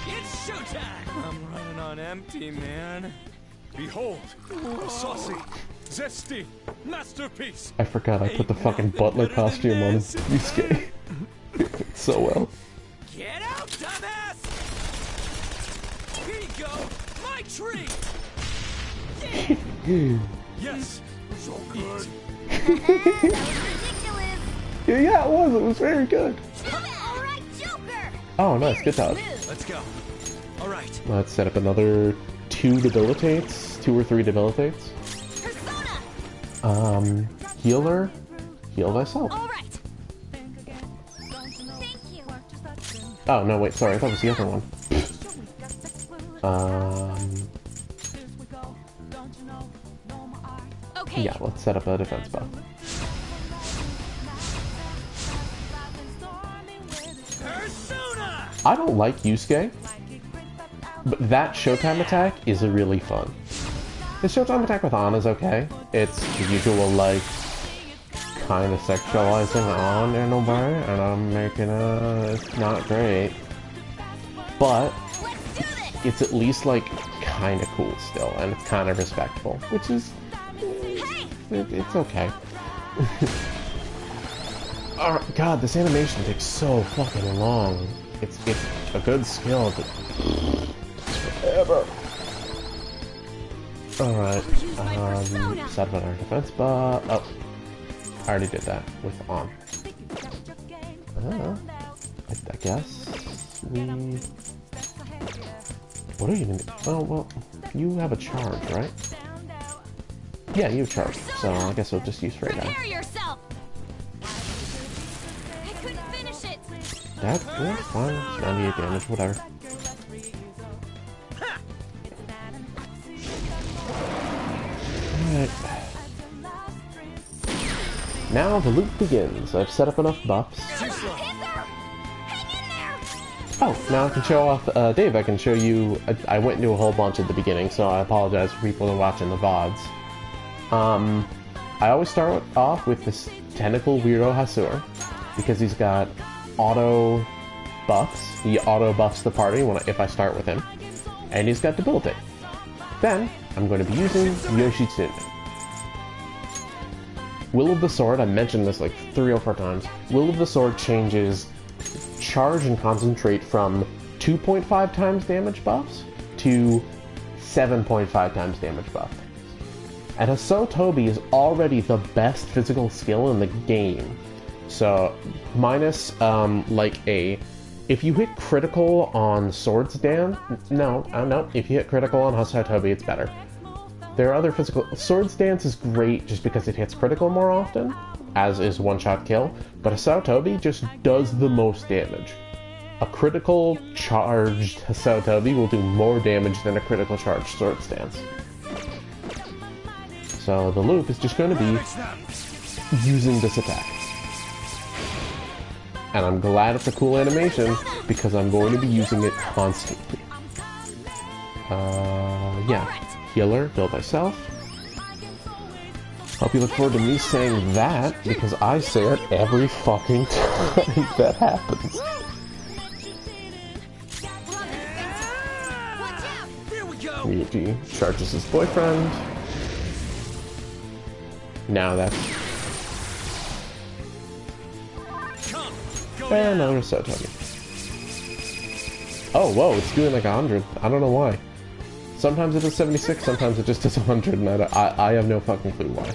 It's showtime! I'm running on empty, man. Behold, a saucy, zesty masterpiece. I forgot I put the fucking butler costume on Yusuke. So well. Get out, dumbass! Here you go! My treat! Yes, so good. Yeah, it was. It was very good. Alright, Joker! Oh, nice. Good dodge. Let's go. All right. Let's set up another 2 debilitates. 2 or 3 debilitates. Persona! Healer. Heal thyself. Alright! Thank you! Oh, no, wait, sorry. I thought it was the other one. Okay. Yeah, let's set up a defense buff. Persona! I don't like Yusuke, but that Showtime attack is really fun. The Showtime attack with Anna is okay. It's the usual, like, kind of sexualizing on in a way, and I'm making it's not great. But it's at least, like, kind of cool still, and it's kind of respectful, which is... it's okay. Alright, God, this animation takes so fucking long. It's a good skill, but... forever. Alright, set up our defense buff. Oh, I already did that with on. I guess we... What are you gonna do? Oh, well, you have a charge, right? Yeah, you have charge, so I guess we'll just use Frey Guy. Prepare yourself! I couldn't finish it! That's fine. 98 damage, whatever. Alright. Now the loop begins. I've set up enough buffs. Oh, now I can show off, Dave, I can show you, I went into a whole bunch at the beginning, so I apologize for people who are watching the VODs. I always start off with this tentacle weirdo Hasur, because he's got auto buffs. He auto buffs the party if I start with him, and he's got debilitate. Then, I'm going to be using Yoshitsune. Will of the Sword, I mentioned this like 3 or 4 times. Will of the Sword changes charge and concentrate from 2.5 times damage buffs to 7.5 times damage buff. And Tobi is already the best physical skill in the game. So, minus, if you hit critical on Swords Dance, no, if you hit critical on Tobi, it's better. There are other physical... Swords Dance is great just because it hits critical more often, as is one-shot kill, but Tobi just does the most damage. A critical charged Tobi will do more damage than a critical charged Swords Dance. So the loop is just going to be using this attack. And I'm glad it's a cool animation, because I'm going to be using it constantly. Yeah. Healer, build thyself. Hope you look forward to me saying that, because I say it every fucking time that happens. Ryuji charges his boyfriend. Now that's... And another Sotomi. Oh, whoa, it's doing like 100. I don't know why. Sometimes it does 76, sometimes it just does 100, and I have no fucking clue why.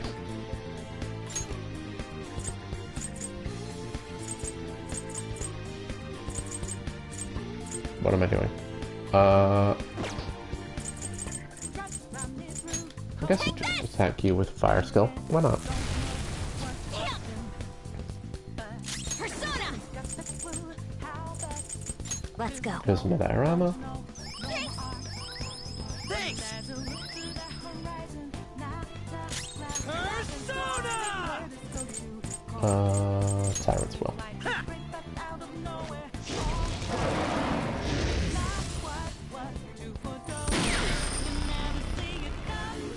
What am I doing? I guess you just attack you with fire skill. Why not? Let's go. There's my diorama. Tyrant's Will.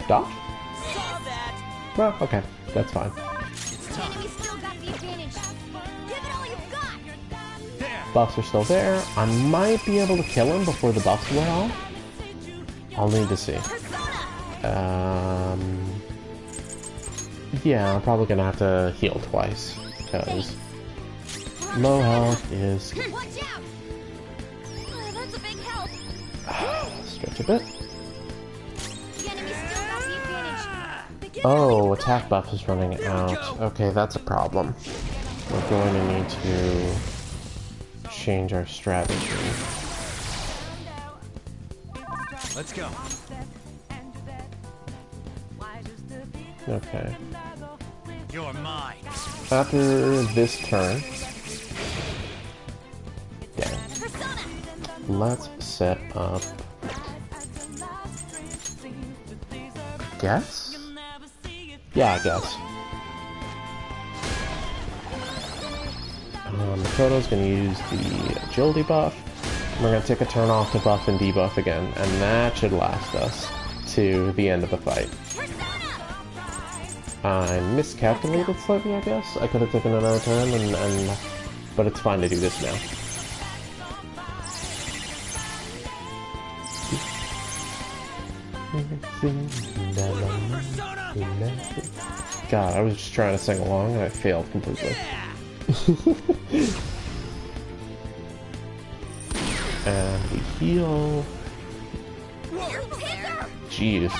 Dodge? Well, okay, that's fine. Enemy still got the advantage. Give it all you've got. Buffs are still there. I might be able to kill him before the buffs wear off. I'll need to see. Yeah, I'm probably gonna have to heal twice, because low health is... Watch out! That's a big help. Stretch a bit. The enemy still got the advantage. Oh, attack buff is running out. Okay, that's a problem. We're going to need to change our strategy. Let's go. Okay. You're mine. After this turn, yeah, let's set up. Guess? Yeah, I guess. Makoto's gonna use the agility buff. We're gonna take a turn off to buff and debuff again, and that should last us to the end of the fight. I miscalculated slightly, I guess. I could have taken another turn, but it's fine to do this now. God, I was just trying to sing along and I failed completely. And we heal. Jeez.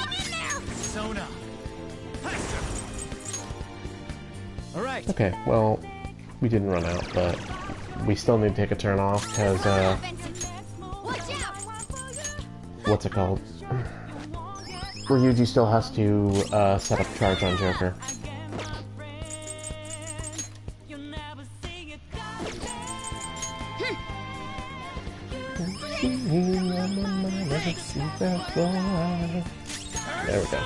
Alright. Okay, well, we didn't run out, but we still need to take a turn off because, what's it called? Ryuji still has to set up charge on Joker. There we go.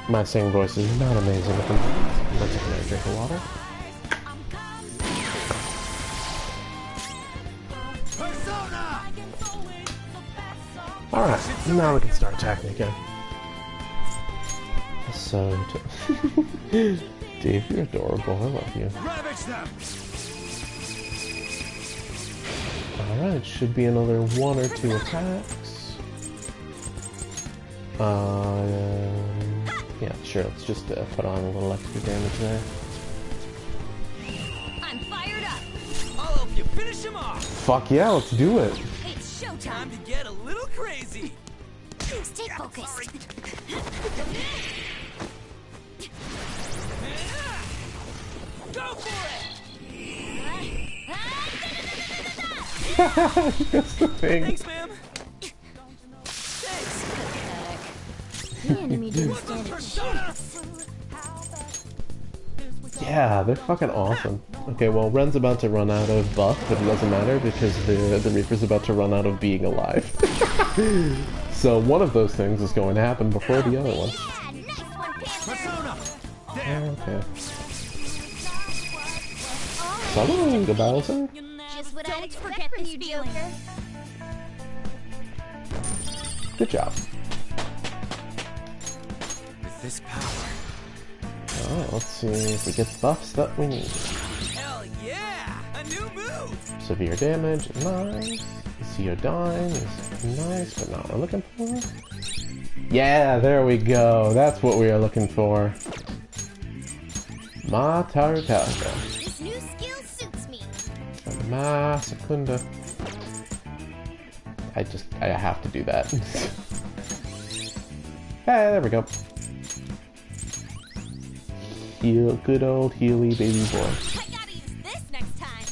My singing voice is not amazing at the moment. Let's take another drink of water. Alright, now we can start attacking again. So, Dave, you're adorable. I love you. Alright, should be another 1 or 2 attacks. Yeah, sure, let's just put on a little extra damage there. I'm fired up. I'll help you finish him off. Fuck yeah, let's do it! It's Time showtime. to get a little crazy. Stay focused. Go for That's the it. thing. Thanks, ma'am. Thanks. The enemy didn't What's stand the a persona? chance. Yeah, they're fucking awesome. Okay, well, Ren's about to run out of buff, but it doesn't matter because the Reaper's about to run out of being alive. So one of those things is going to happen before the other one. Yeah, nice one, Panther. Persona. There. Okay. Hello, the Bowser. Just what I'd expect from you, Joker. Good job. With this power. Alright, let's see if we get the buffs that we need. Hell yeah! A new move. Severe damage, nice. Theodyne is nice, but not what we're looking for. Yeah, there we go. That's what we are looking for. Ma Tartaga. This new skill suits me. Ma Secunda. I have to do that. Hey, there we go. Heal, good old Healy baby boy. I gotta use this next time.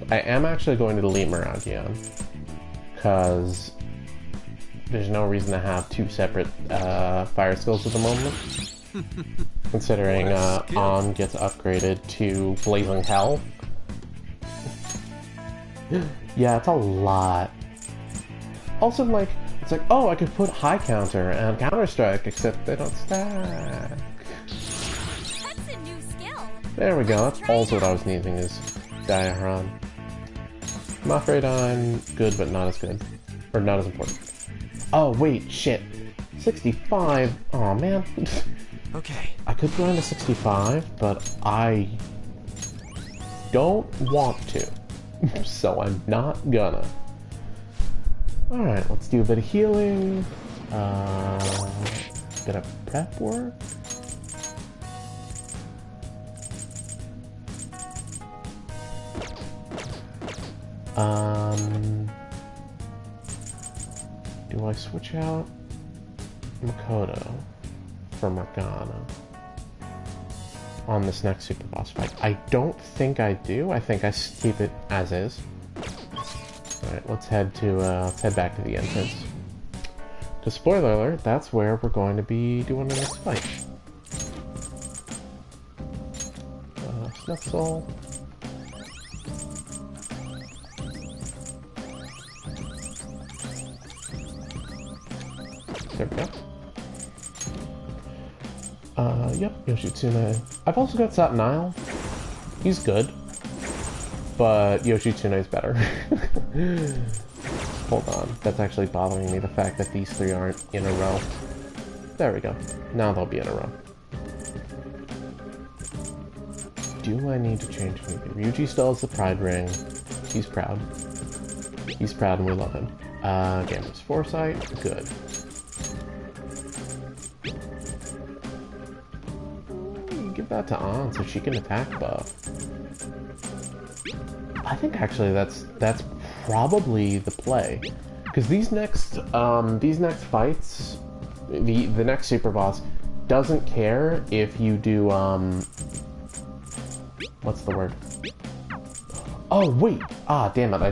I am actually going to delete Meragion, because there's no reason to have two separate fire skills at the moment. Considering On gets upgraded to Blazing Hell. Yeah, it's a lot. Also, like, it's like, oh, I could put High Counter and Counter Strike, except they don't stack. That's a new skill. There we go, that's also what I was needing, is Diaron. I'm afraid I'm good, but not as good. Or not as important. Oh, wait, shit. 65? Aw, man. Okay. I could grind to 65, but I don't want to. So I'm not gonna. Alright, let's do a bit of healing. Bit of prep work. Do I switch out Makoto for Morgana on this next super boss fight? I don't think I do. I think I keep it as is. Alright, let's head back to the entrance. To spoiler alert, that's where we're going to be doing the next fight. Snufsol. There we go. Yep, Yoshitsune. I've also got Satanile. He's good. But Yoshitsune is better. Hold on. That's actually bothering me, the fact that these three aren't in a row. There we go. Now they'll be in a row. Do I need to change anything? Ryuji still has the pride ring. He's proud. He's proud and we love him. Gambler's Foresight. Good. Give that to An so she can attack buff. I think actually that's probably the play, because these next fights, the next super boss doesn't care if you do what's the word? Oh wait, damn it, I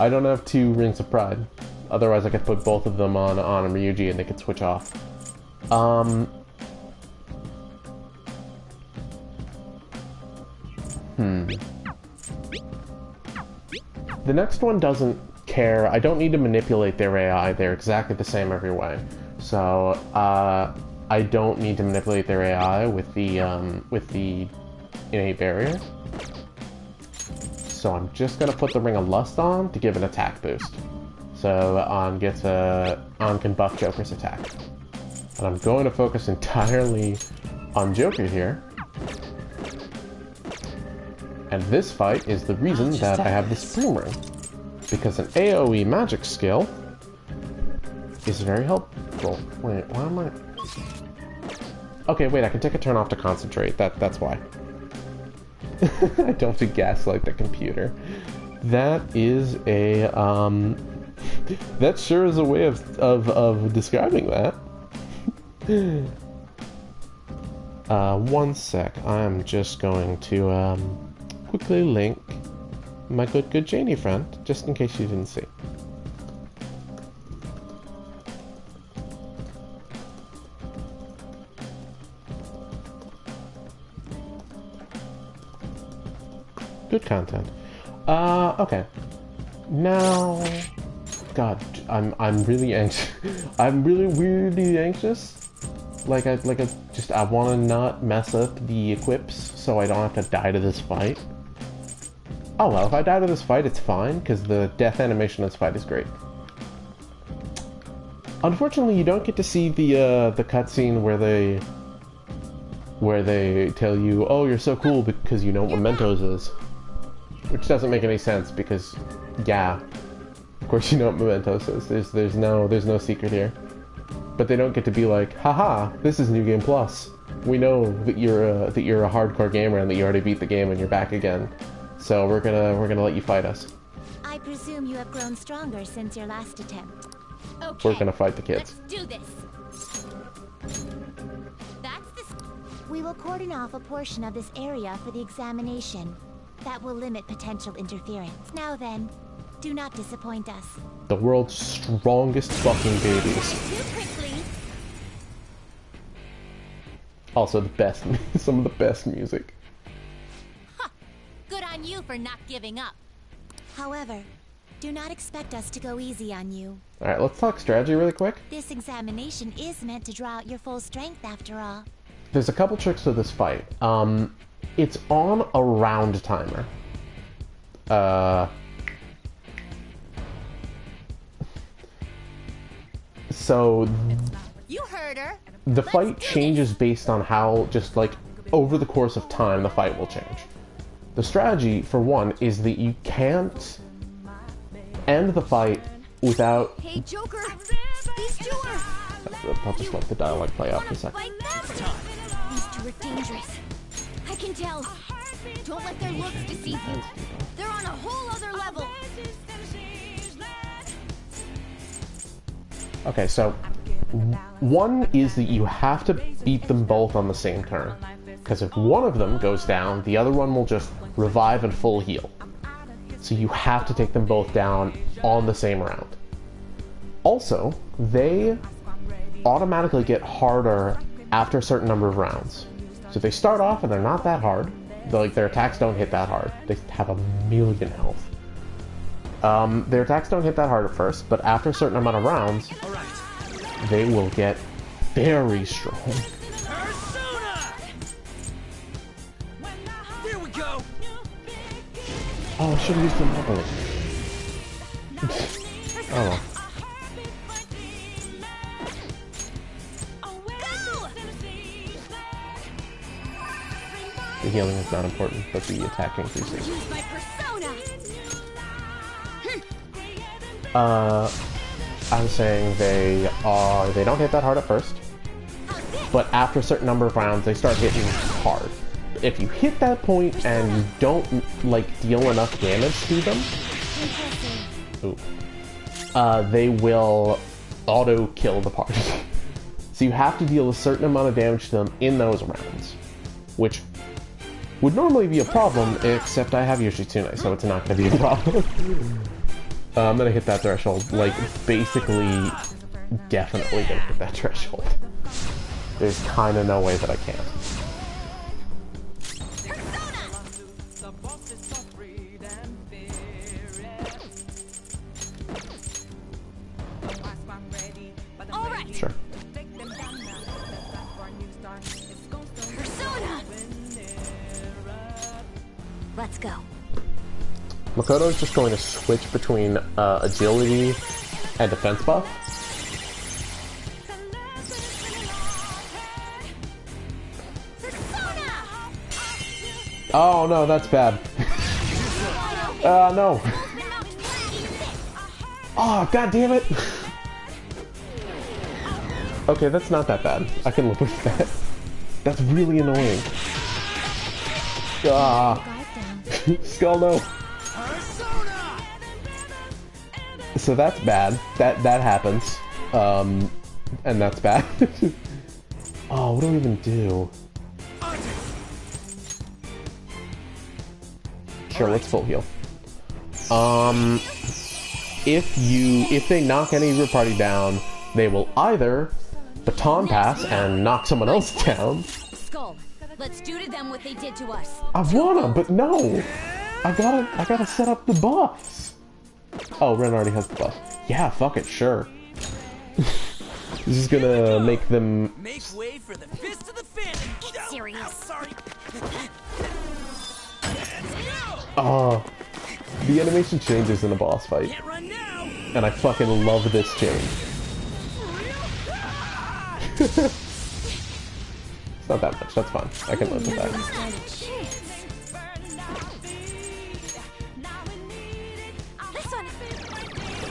don't have two Rings of Pride. Otherwise, I could put both of them on and Ryuji and they could switch off. The next one doesn't care. I don't need to manipulate their AI. They're exactly the same every way. So, I don't need to manipulate their AI with the innate barrier. So I'm just gonna put the Ring of Lust on to give an attack boost. So On can buff Joker's attack. And I'm going to focus entirely on Joker here. And this fight is the reason that I have the Supreme Ring. Because an AoE magic skill is very helpful. Wait, why am I... Okay, wait, I can take a turn off to concentrate. That's why. I don't have to gaslight the computer. That is a, that sure is a way of describing that. One sec. I'm just going to, quickly link my good Janie friend, just in case you didn't see. Good content. Okay. Now, God, I'm really anxious. I'm really weirdly anxious. I want to not mess up the equips so I don't have to die to this fight. Oh well, if I die to this fight, it's fine because the death animation of this fight is great. Unfortunately, you don't get to see the cutscene where they tell you, "Oh, you're so cool because you know what Mementos is." Which doesn't make any sense because, yeah, of course you know what Mementos is. There's no secret here. But they don't get to be like, haha, this is New Game Plus. We know that you're a hardcore gamer and that you already beat the game and you're back again. So we're gonna let you fight us. I presume you have grown stronger since your last attempt. Okay. We're gonna fight the kids. Let's do this. That's the. We will cordon off a portion of this area for the examination. That will limit potential interference. Now then, do not disappoint us. The world's strongest fucking babies. Too quickly. Also the best, some of the best music. Huh. Good on you for not giving up. However, do not expect us to go easy on you. Alright, let's talk strategy really quick. This examination is meant to draw out your full strength after all. There's a couple tricks to this fight. It's on a round timer. So You heard her. the fight changes based on how, just like, over the course of time, the fight will change. The strategy, for one, is that you can't end the fight without... Hey, Joker! These two are... I'll just let the dialogue play out for a second. Fight them! These two are dangerous. I can tell. Don't let their looks deceive you. They're on a whole other level. Okay, so one is that you have to beat them both on the same turn. Because if one of them goes down, the other one will just revive and full heal. So you have to take them both down on the same round. Also, they automatically get harder after a certain number of rounds. So if they start off and they're not that hard, their attacks don't hit that hard. They have 1,000,000 health. Their attacks don't hit that hard at first, but after a certain amount of rounds, they will get very strong. Here we go. Oh, I should have used the Monopoly. Oh well. The healing is not important, but the attack increases. Use my persona. I was saying they don't hit that hard at first, but after a certain number of rounds, they start hitting hard. If you hit that point and you don't deal enough damage to them, they will auto kill the party. So you have to deal a certain amount of damage to them in those rounds, which would normally be a problem, except I have Yoshitsune, so it's not going to be a problem. I'm going to hit that threshold, basically, definitely going to hit that threshold. There's kind of no way that I can't. Alright. Sure. Persona. Let's go. Makoto is just going to switch between agility and defense buff. Oh no, that's bad. No. Oh, god damn it. Okay, that's not that bad. I can live with that. That's really annoying. Ah. Skull, no. So that's bad. That happens. And that's bad. Oh, what do we even do? Sure, let's full heal. If they knock any of your party down, they will either baton pass and knock someone else down. Skull, let's do to them what they did to us. I wanna, but no. I gotta set up the buffs. Oh, Ren already has the buff. Yeah, fuck it, sure. This is gonna make them... Make way for the fist of the phantom. Get serious. Sorry. Oh, the animation changes in a boss fight. Can't run now. And I fucking love this change. It's not that much, that's fine. I can live with that.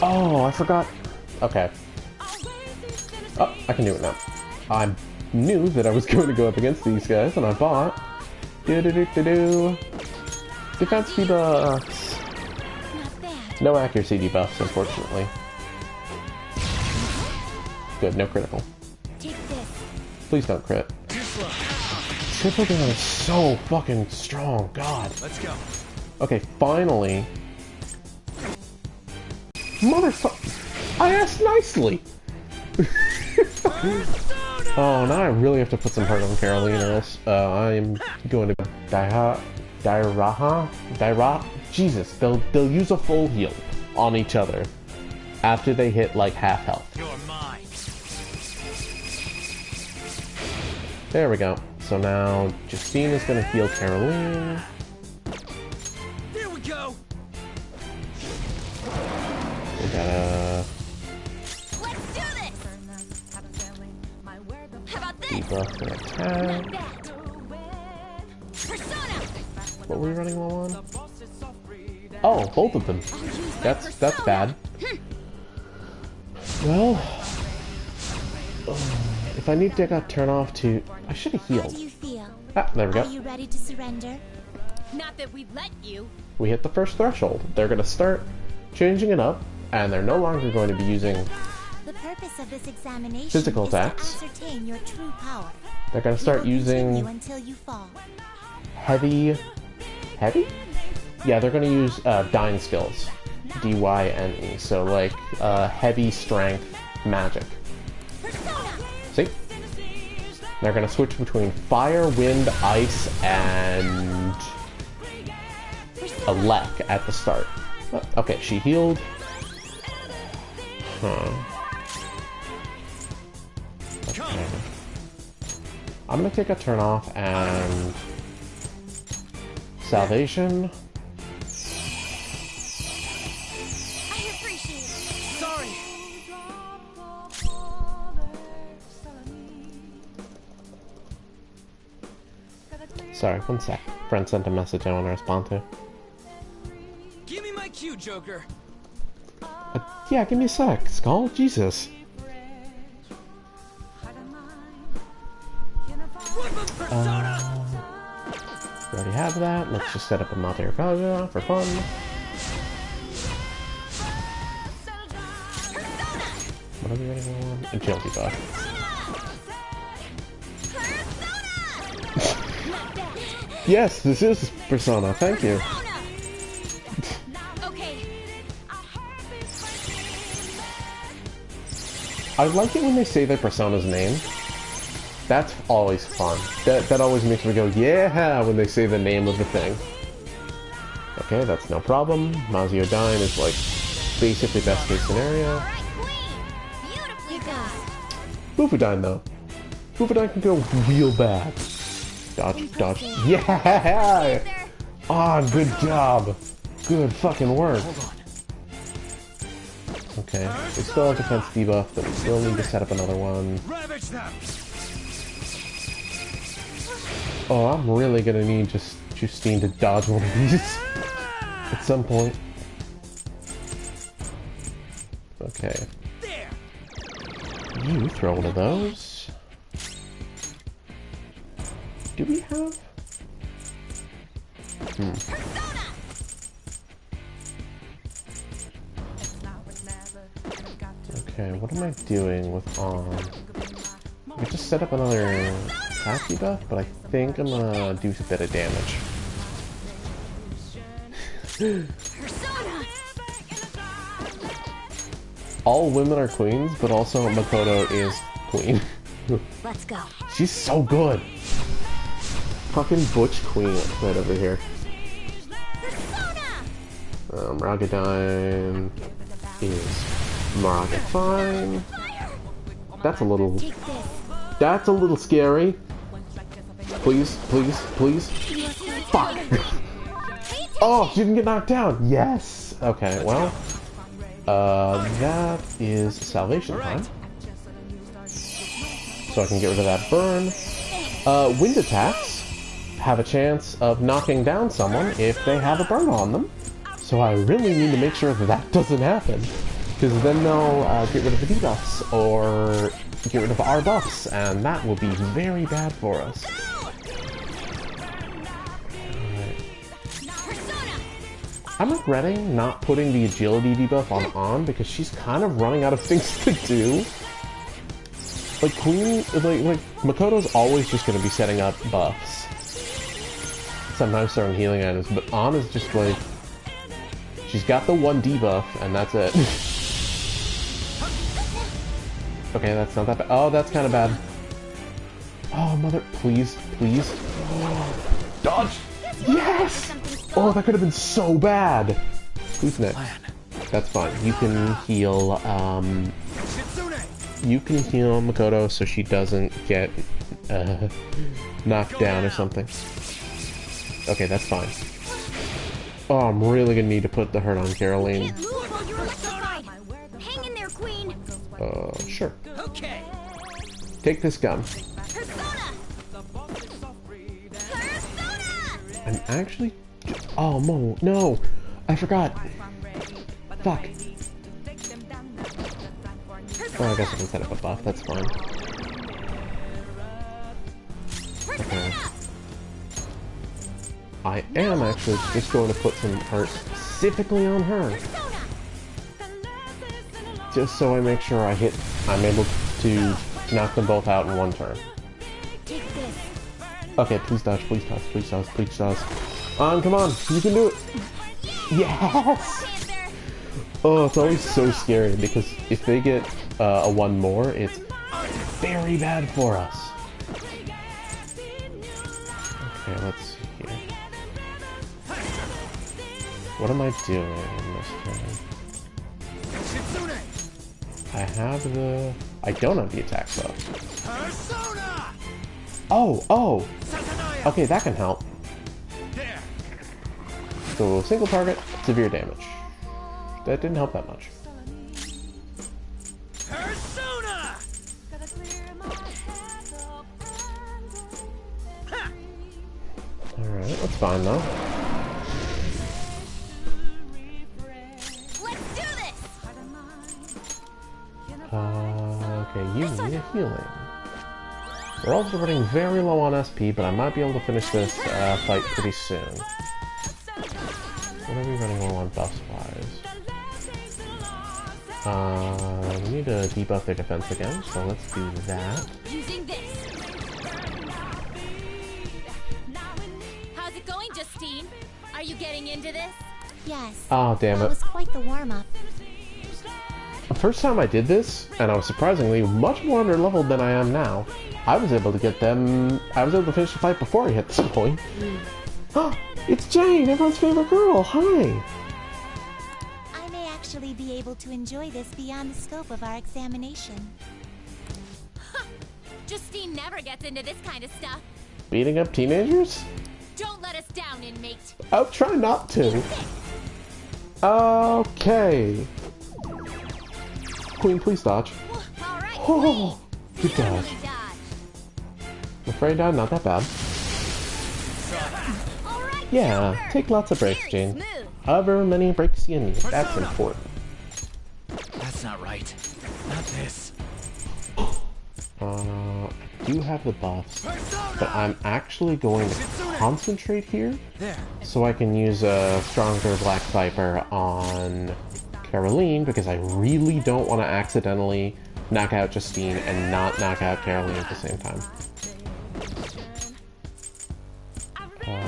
Oh, I forgot. Okay. Oh, I can do it now. I knew that I was going to go up against these guys, and I bought... Defense debuffs! No accuracy debuffs, unfortunately. Good, no critical. Please don't crit. Triple damage is so fucking strong, god. Let's go. Okay, finally. Motherfucker! I asked nicely! Oh, now I really have to put some hurt on Caroline or else I'm going to Dairaha? Jesus, they'll use a full heal on each other after they hit like half health. You're mine. There we go. So now Justine is gonna heal Caroline. Here we go. We gotta Let's do this. How about this? debuff their attack. Persona. What were we running low on? Oh, both of them. That's bad. Well, if I need to get turn off to, I should have How do healed. you feel? Ah, there we Are go. you ready to surrender? Not that we'd let you. We hit the first threshold. They're gonna start changing it up, and they're no longer going to be using. The purpose of this examination Physical is attacks. to ascertain your true power. They're gonna We start will continue using until you fall. heavy. Yeah, they're gonna use dyne skills, D-Y-N-E. So like heavy strength magic. See? They're gonna switch between fire, wind, ice, and elec at the start. Oh, okay, she healed. Huh. Okay. I'm gonna take a turn off and salvation. I appreciate it. Sorry. Sorry, one sec. Friend sent a message I want to respond to. Give me my cue, Joker. Yeah, give me a sec. Skull? Jesus. Persona. We already have that. Let's just set up a Mater Kaja for fun. What are we running on? Agility buff. Yes, this is Persona. Thank you. Okay. I like it when they say their Persona's name. That's always fun. That always makes me go, yeah, when they say the name of the thing. Okay, that's no problem. Mazio Dine is like basically best case scenario. All right, Queen. Beautifully done. Bufudine though. Bufudine can go real bad. Dodge, dodge. Yeah! Ah, good job. Good fucking work. Okay, we still have defense debuff, but we still need to set up another one. Ravage them. Oh, I'm really gonna need Justine to dodge one of these. At some point. Okay. There. You throw one of those. Do we have? Okay, what am I doing with on? We just set up another attack debuff, but I think I'm gonna do a bit of damage. All women are queens, but also Makoto is queen. Let's go. She's so good. Fucking butch queen right over here. Maragadine is Maraga fine. That's a little scary. Please, please, please. Fuck. Oh, she didn't get knocked down. Yes. Okay, well, that is salvation time. So I can get rid of that burn. Wind attacks have a chance of knocking down someone if they have a burn on them. So I really need to make sure that that doesn't happen. Because then they'll get rid of the debuffs or get rid of our buffs, and that will be very bad for us. Alright. I'm regretting not putting the agility debuff on because she's kind of running out of things to do. Like Queen, like Makoto's always just going to be setting up buffs. Sometimes throwing healing items, but On is just like, she's got the one debuff, and that's it. Okay, that's not that bad. Oh, that's kind of bad. Oh, mother, please, please. Dodge! Yes! Oh, that could have been so bad. Who's next? That's fine. You can heal, you can heal Makoto so she doesn't get, knocked down or something. Okay, that's fine. Oh, I'm really gonna need to put the hurt on Caroline. Hang in there, Queen. Sure. Okay. Take this gun. Persona. I'm actually... Oh, no. I forgot. Fuck. Oh, I guess I can set up a buff. That's fine. Okay. I am actually just going to put some hurt specifically on her. Just so I make sure I'm able to knock them both out in one turn. Okay, please dodge, please dodge, please dodge, please dodge. Come on, you can do it! Yes! Oh, it's always so scary because if they get a one more, it's very bad for us. Okay, let's see here. What am I doing this turn? I don't have the attack buff. Oh! Okay, that can help. So, single target, severe damage. That didn't help that much. Alright, that's fine though. Okay, you need a healing. We're also running very low on SP, but I might be able to finish this fight pretty soon. What are we running low on buffs-wise? We need to debuff their defense again, so let's do that. Using this. How's it going, Justine? Are you getting into this? Yes. Oh, damn That it. was quite the warm-up. The first time I did this, and I was surprisingly much more under-leveled than I am now, I was able to finish the fight before I hit this point. Oh, it's Jane, everyone's favorite girl, hi! I may actually be able to enjoy this beyond the scope of our examination. Justine never gets into this kind of stuff. Beating up teenagers? Don't let us down, inmate. I'll try not to. Okay. Queen, please dodge. All right, Oh, good dodge. Queen. Dodge. I'm afraid I'm not that bad. All right, Yeah, Joker. take lots of breaks, Very Jane. smooth. however many breaks you need. That's important. That's not right. Not this. I do have the buffs, but I'm actually going to concentrate here so I can use a stronger Black Viper on Caroline, because I really don't want to accidentally knock out Justine and not knock out Caroline at the same time.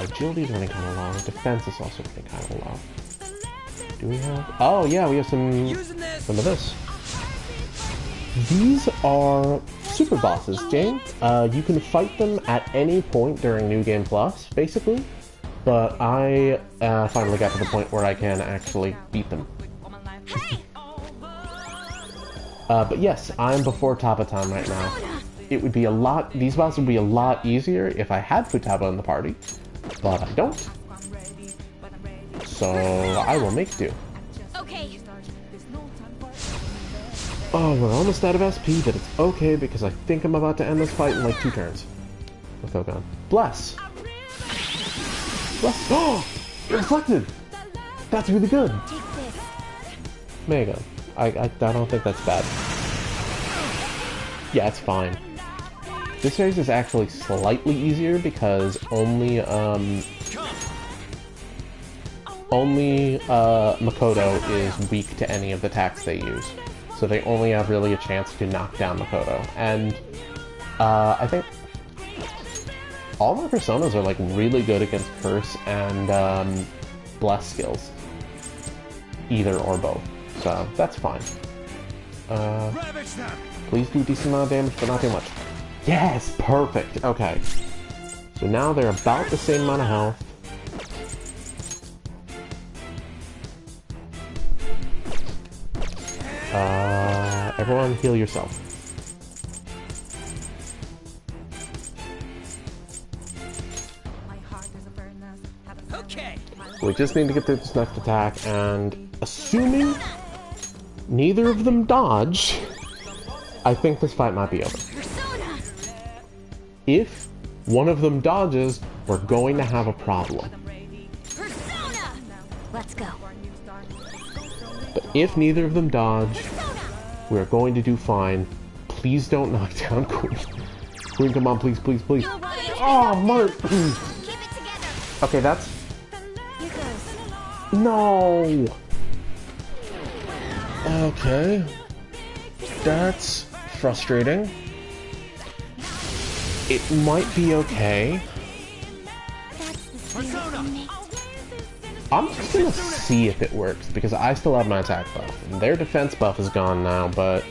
Agility's running kind of low. Defense is also running kind of low. Do we have... Oh yeah, we have some of this. These are Superbosses, Jane. You can fight them at any point during New Game Plus, basically. But I finally got to the point where I can actually beat them. But yes, I'm before Tapa time right now. It would be a lot... These bosses would be a lot easier if I had Futaba in the party. But I don't. So I will make do. Okay. Oh, we're almost out of SP, but it's okay because I think I'm about to end this fight in like 2 turns. With Ogon. Bless! Bless! Oh! Reflected! That's really good! Mega. I don't think that's bad. Yeah, it's fine. This phase is actually slightly easier because only Makoto is weak to any of the attacks they use. So they only have really a chance to knock down Makoto. And I think all my personas are like really good against Curse and Bless skills. Either or both. So that's fine. Please do a decent amount of damage, but not too much. Yes! Perfect! Okay. So now they're about the same amount of health. Everyone heal yourself. Okay. We just need to get through this next attack, and assuming neither of them dodge, I think this fight might be over. If one of them dodges, we're going to have a problem. Let's go. But if neither of them dodge, we're going to do fine. Please don't knock down Queen. Queen, come on, please, please, please. Oh, Mark! Okay, that's... No! Okay. That's frustrating. It might be okay. I'm just gonna see if it works, because I still have my attack buff. And their defense buff is gone now, but...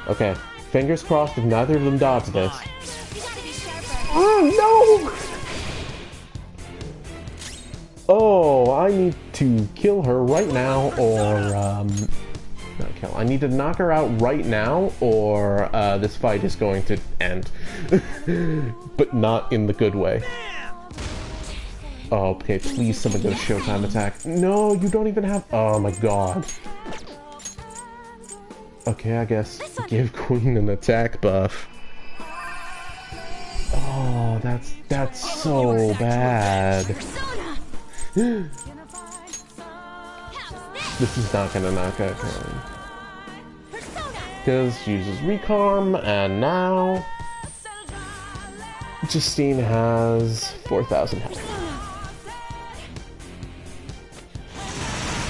Okay, fingers crossed if neither of them dodge this. Oh, no! Oh, I need to kill her right now, or, not kill. I need to knock her out right now, or, this fight is going to end. But not in the good way. Oh, okay, please someone go Showtime attack. No, you don't even have... Oh my god. Okay, I guess give Queen an attack buff. Oh, that's so bad. This is not gonna knock out Caroline. Because she uses Recarm, and now... Justine has 4,000 health.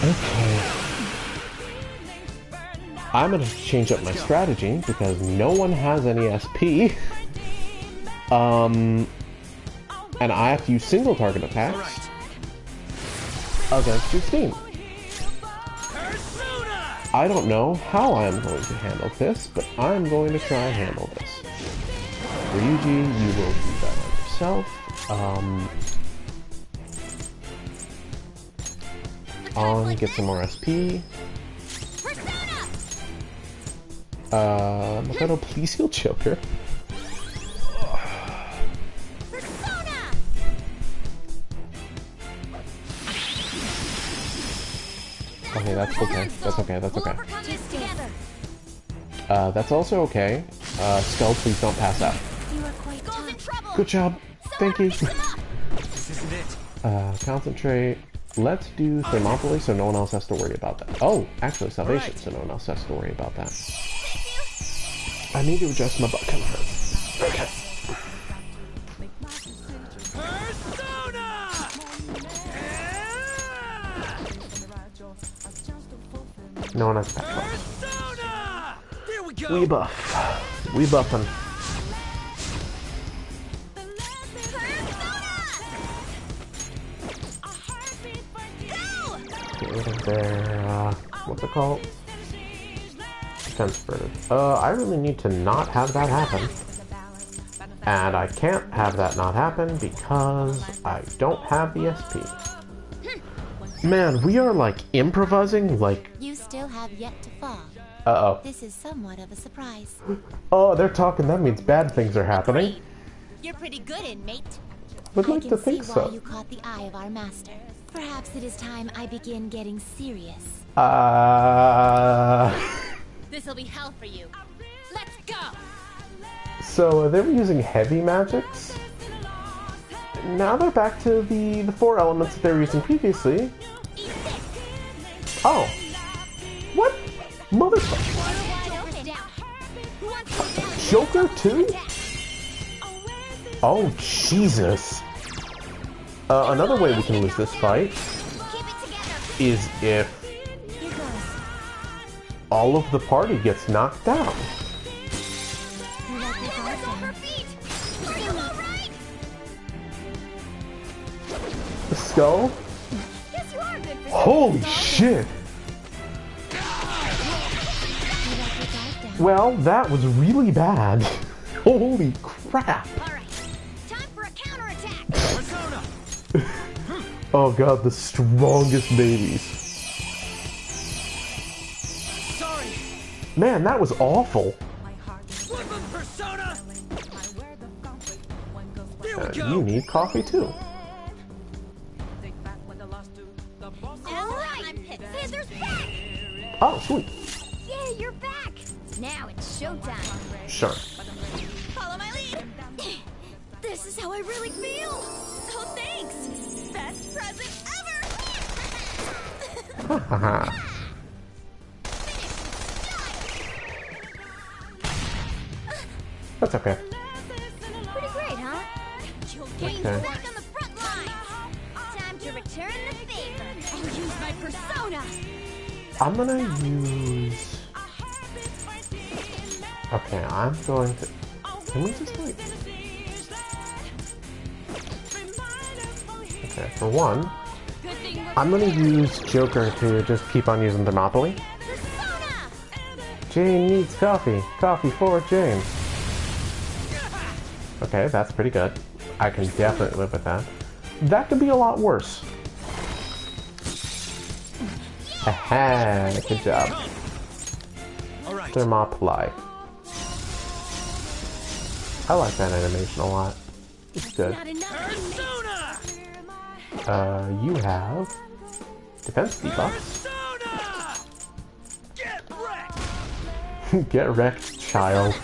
Okay. I'm gonna change up my strategy because no one has any SP. And I have to use single target attacks against Justine. I don't know how I'm going to handle this, but I'm going to try and handle this. Ryuji, you will do that on yourself. On, get some more SP. Makoto, please heal Joker. Okay, that's okay. That's okay, that's okay. That's also okay. Skull, please don't pass out. Good job. Thank you. This isn't it. Concentrate. Let's do Thermopylae so no one else has to worry about that. Oh, actually Salvation, Right. so no one else has to worry about that. I need to adjust my butt. Kind of hurts. Okay. Persona! No one has back. Persona! Here we go. We buff. We buffing. Get rid of their, what's it called? Defense burden. I really need to not have that happen. And I can't have that not happen because I don't have the SP. Man, we are like improvising like... You still have yet to fall. Uh-oh. This is somewhat of a surprise. Oh, they're talking. That means bad things are happening. You're pretty good, inmate. Would I like can to see think why so. you caught the eye of our master. Perhaps it is time I begin getting serious. This'll be hell for you. Let's go! So they were using heavy magics. Now they're back to the four elements that they were using previously. Oh. What? Motherfucker. Joker too? Oh, Jesus. Another way we can lose this fight is if all of the party gets knocked down. The skull? Holy shit! Well, that was really bad. Holy crap! Time for a counterattack! Persona! Oh god, the strongest babies. Sorry. Man, that was awful. Flip him, Persona! Here we go. You need coffee too. Alright! I'm hit. Scissors back! Oh, sweet. Yeah, you're back! Now it's showtime. Sure. Follow my lead! This is how I really feel! Oh, thanks! Best present ever! Haha. That's okay. Pretty great, huh? Queen's Okay. back on the front lines! Time to return the favor! I'll use my persona! I'm gonna use... Okay, I'm going to... Can we just like... Okay, for one, Good thing we're I'm gonna use Joker to just keep on using Thermopylae. persona! Jane needs coffee. Coffee for Jane. Okay, that's pretty good. I can definitely live with that. That could be a lot worse. Haha, good job. All right. Thermopylae. I like that animation a lot. It's good. Not enough, Persona! You have defense debuffs. Persona! Get wrecked! Get wrecked, child.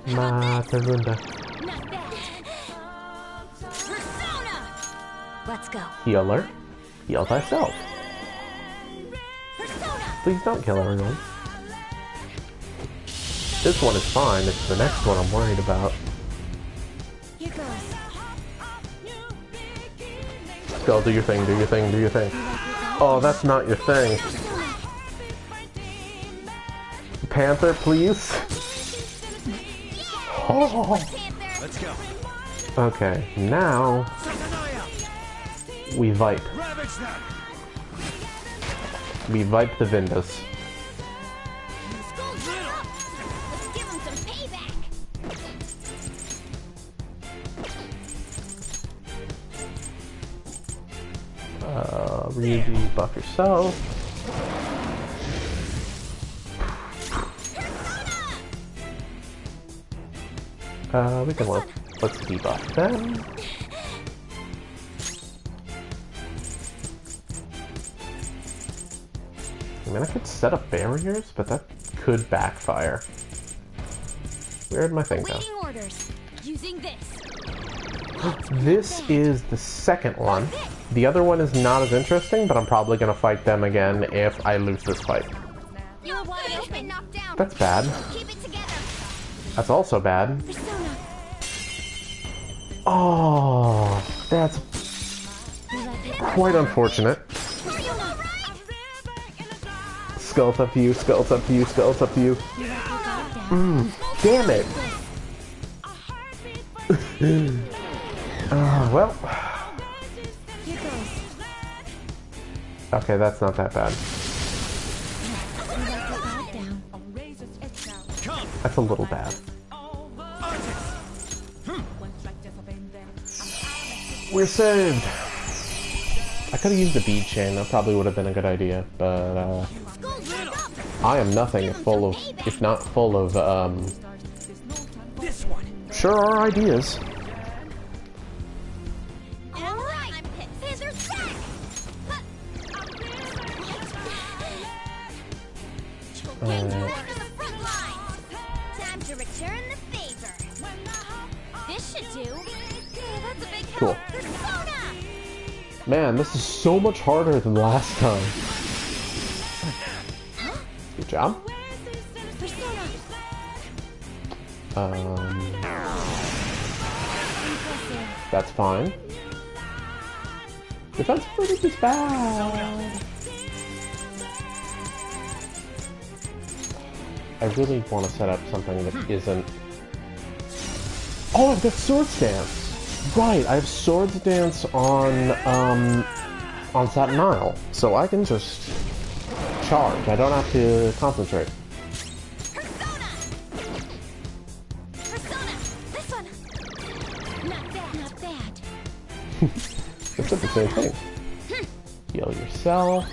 Matarunda. Not bad. Persona! Let's go. Healer. Heal thyself. Persona! Please don't kill everyone. This one is fine, it's the next one I'm worried about. Here goes. Go, do your thing, do your thing, do your thing. Oh, that's not your thing. Panther, please. Oh. Let's go. Okay, now we vipe. Ravage them! We vipe the Vindas. Let's give him some payback! Ryuji, buff yourself. We can let's debuff them. I mean, I could set up barriers, but that could backfire. Where'd my thing go? Waiting orders. Using this. This is the second one. The other one is not as interesting, but I'm probably gonna fight them again if I lose this fight. You're wide open. Knocked down. That's bad. Keep it together. That's also bad. Persona. Oh, that's quite unfortunate. Are you alright? Skull's up to you, skull's up to you, skull's up to you. You let your guard down. Damn it! Well. Here goes. Okay, that's not that bad. You let your guard down. That's a little bad. We're saved! I could have used the bead chain, that probably would have been a good idea, but I am nothing if not full of, This one. sure are ideas. Alright. Scissors back. Gang to the front lines. Time to return the favor. This should do. That's a big help. Cool. Persona. Man, this is so much harder than last time. Good job. Persona. Impressive. That's fine. Defense pretty is bad. I really want to set up something that isn't... Oh, I've got Swords Dance! Right, I have Swords Dance on Satin Isle, so I can just charge. I don't have to concentrate. Persona. Persona. This one. Not bad, not bad. It's the same thing. Heal yourself.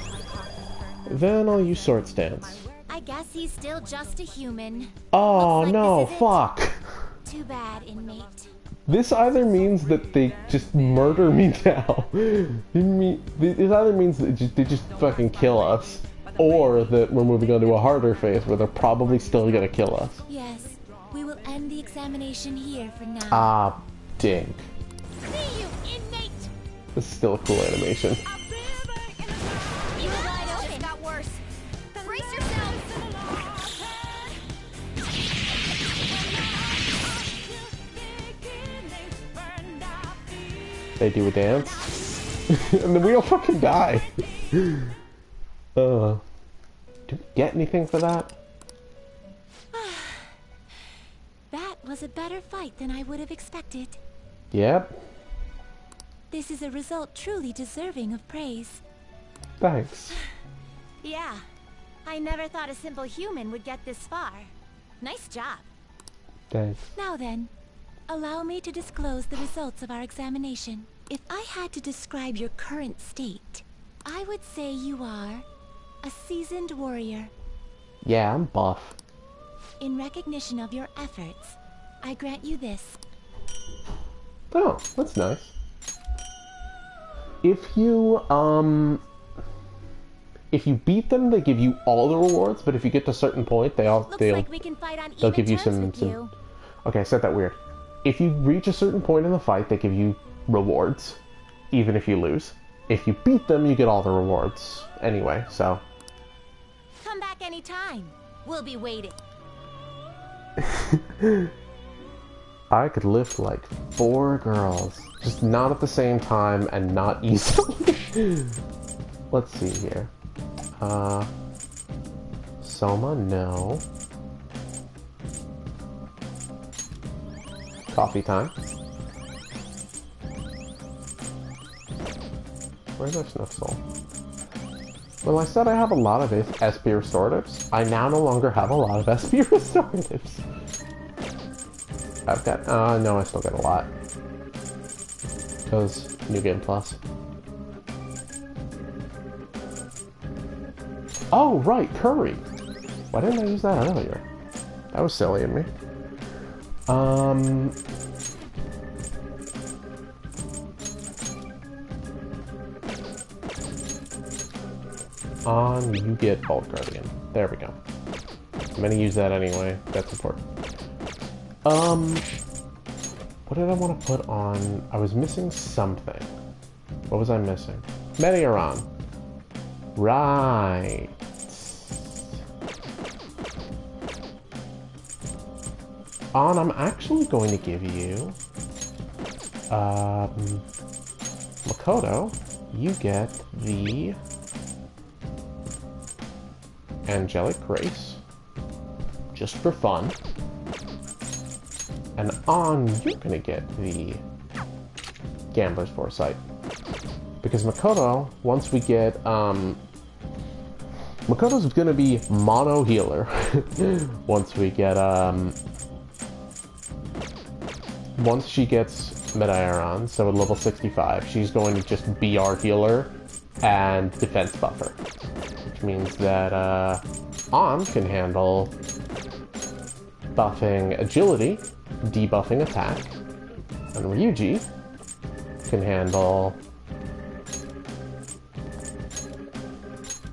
Then I'll use Swords Dance. I guess he's still just a human. Oh Looks like no, this is it. fuck! Too bad, inmate. This either means that they just murder me now. It either means that they just fucking kill us, or that we're moving on to a harder phase where they're probably still gonna kill us. Yes, we will end the examination here for now. Ah, dink. See you, inmate. This is still a cool animation. You were wide open. Just got worse. Brace yourselves. They do a dance, and then we all fucking die. Do we get anything for that? That was a better fight than I would have expected. Yep. This is a result truly deserving of praise. Thanks. Yeah, I never thought a simple human would get this far. Nice job. Thanks. Now then, allow me to disclose the results of our examination. If I had to describe your current state, I would say you are a seasoned warrior. Yeah, I'm buff. In recognition of your efforts, I grant you this. Oh, that's nice. If you beat them, they give you all the rewards, but if you get to a certain point, Looks like we can fight on they'll even give you terms some with you. Okay, I said that weird. If you reach a certain point in the fight, they give you rewards, even if you lose. If you beat them, you get all the rewards anyway, so. Come back anytime. We'll be waiting. I could lift like 4 girls, just not at the same time and not easily. Let's see here. Soma, no. Coffee time. Where's our Snuff Soul? Well, I said I have a lot of SP restoratives. I now no longer have a lot of SP restoratives. I've got, no, I still got a lot. Because New Game Plus. Oh, right, curry! Why didn't I use that earlier? That was silly of me. You get Vault Guardian. There we go. I'm gonna use that anyway. That's important. What did I want to put on? I was missing something. What was I missing? Meteoron. Right. On, I'm actually going to give you... Makoto, you get the... Angelic Grace. Just for fun. And On, you're gonna get the Gambler's Foresight. Because Makoto, once we get, Makoto's gonna be mono healer. Once we get, once she gets Meteoron, so at level 65, she's going to just be our healer and defense buffer. Which means that, On can handle buffing agility, debuffing attack, and Ryuji can handle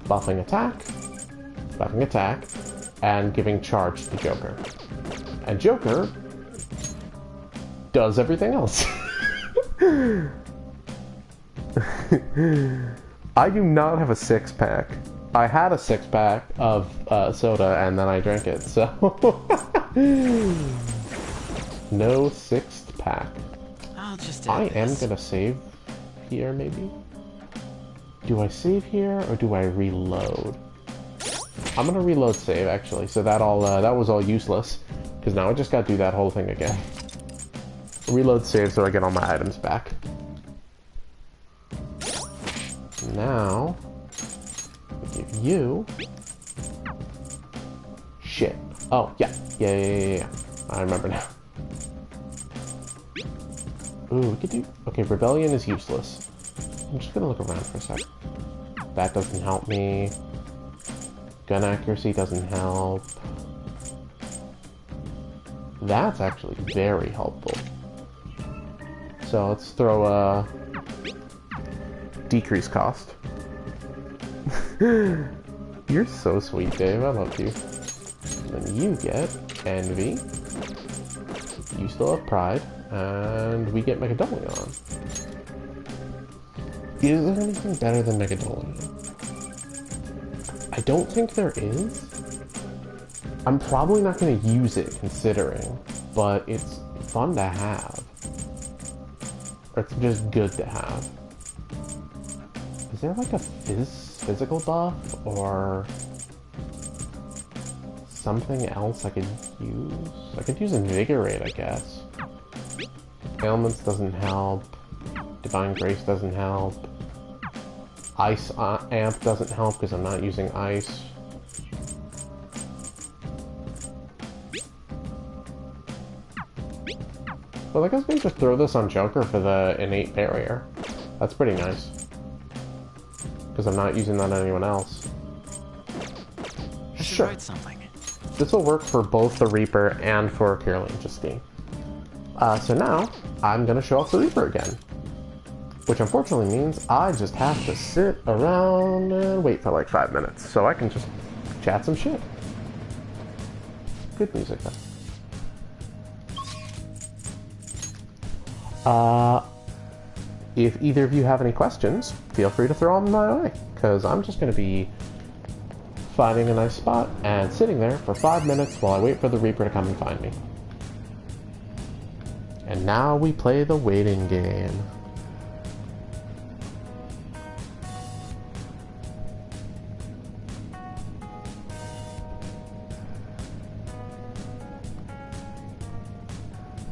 buffing attack, and giving charge to Joker. And Joker does everything else. I do not have a six-pack. I had a six-pack of soda and then I drank it, so... No sixth pack. I'll just I am gonna save here, maybe? Do I save here, or do I reload? I'm gonna reload save, actually, so that was all useless, because now I just gotta do that whole thing again. Reload save so I get all my items back. Now, I give you... Shit. Oh, yeah. Yeah. I remember now. Ooh, we could do... Okay, Rebellion is useless. I'm just gonna look around for a sec. That doesn't help me. Gun accuracy doesn't help. That's actually very helpful. So let's throw a... decrease cost. You're so sweet, Dave. I love you. And then you get Envy. You still have Pride. And we get Megadolion. Is there anything better than Megadolion? I don't think there is. I'm probably not going to use it, considering, but it's fun to have. Or it's just good to have. Is there like a physical buff, or something else I could use? I could use Invigorate, I guess. Ailments doesn't help. Divine Grace doesn't help. Ice Amp doesn't help because I'm not using Ice. Well, I guess we can just throw this on Joker for the innate barrier. That's pretty nice. Because I'm not using that on anyone else. I should Sure. write something. This will work for both the Reaper and for Kirlian Justine. So now, I'm going to show off the Reaper again. Which unfortunately means I just have to sit around and wait for like 5 minutes. So I can just chat some shit. Good music, though. If either of you have any questions, feel free to throw them my way. Because I'm just going to be finding a nice spot and sitting there for 5 minutes while I wait for the Reaper to come and find me. And now we play the waiting game.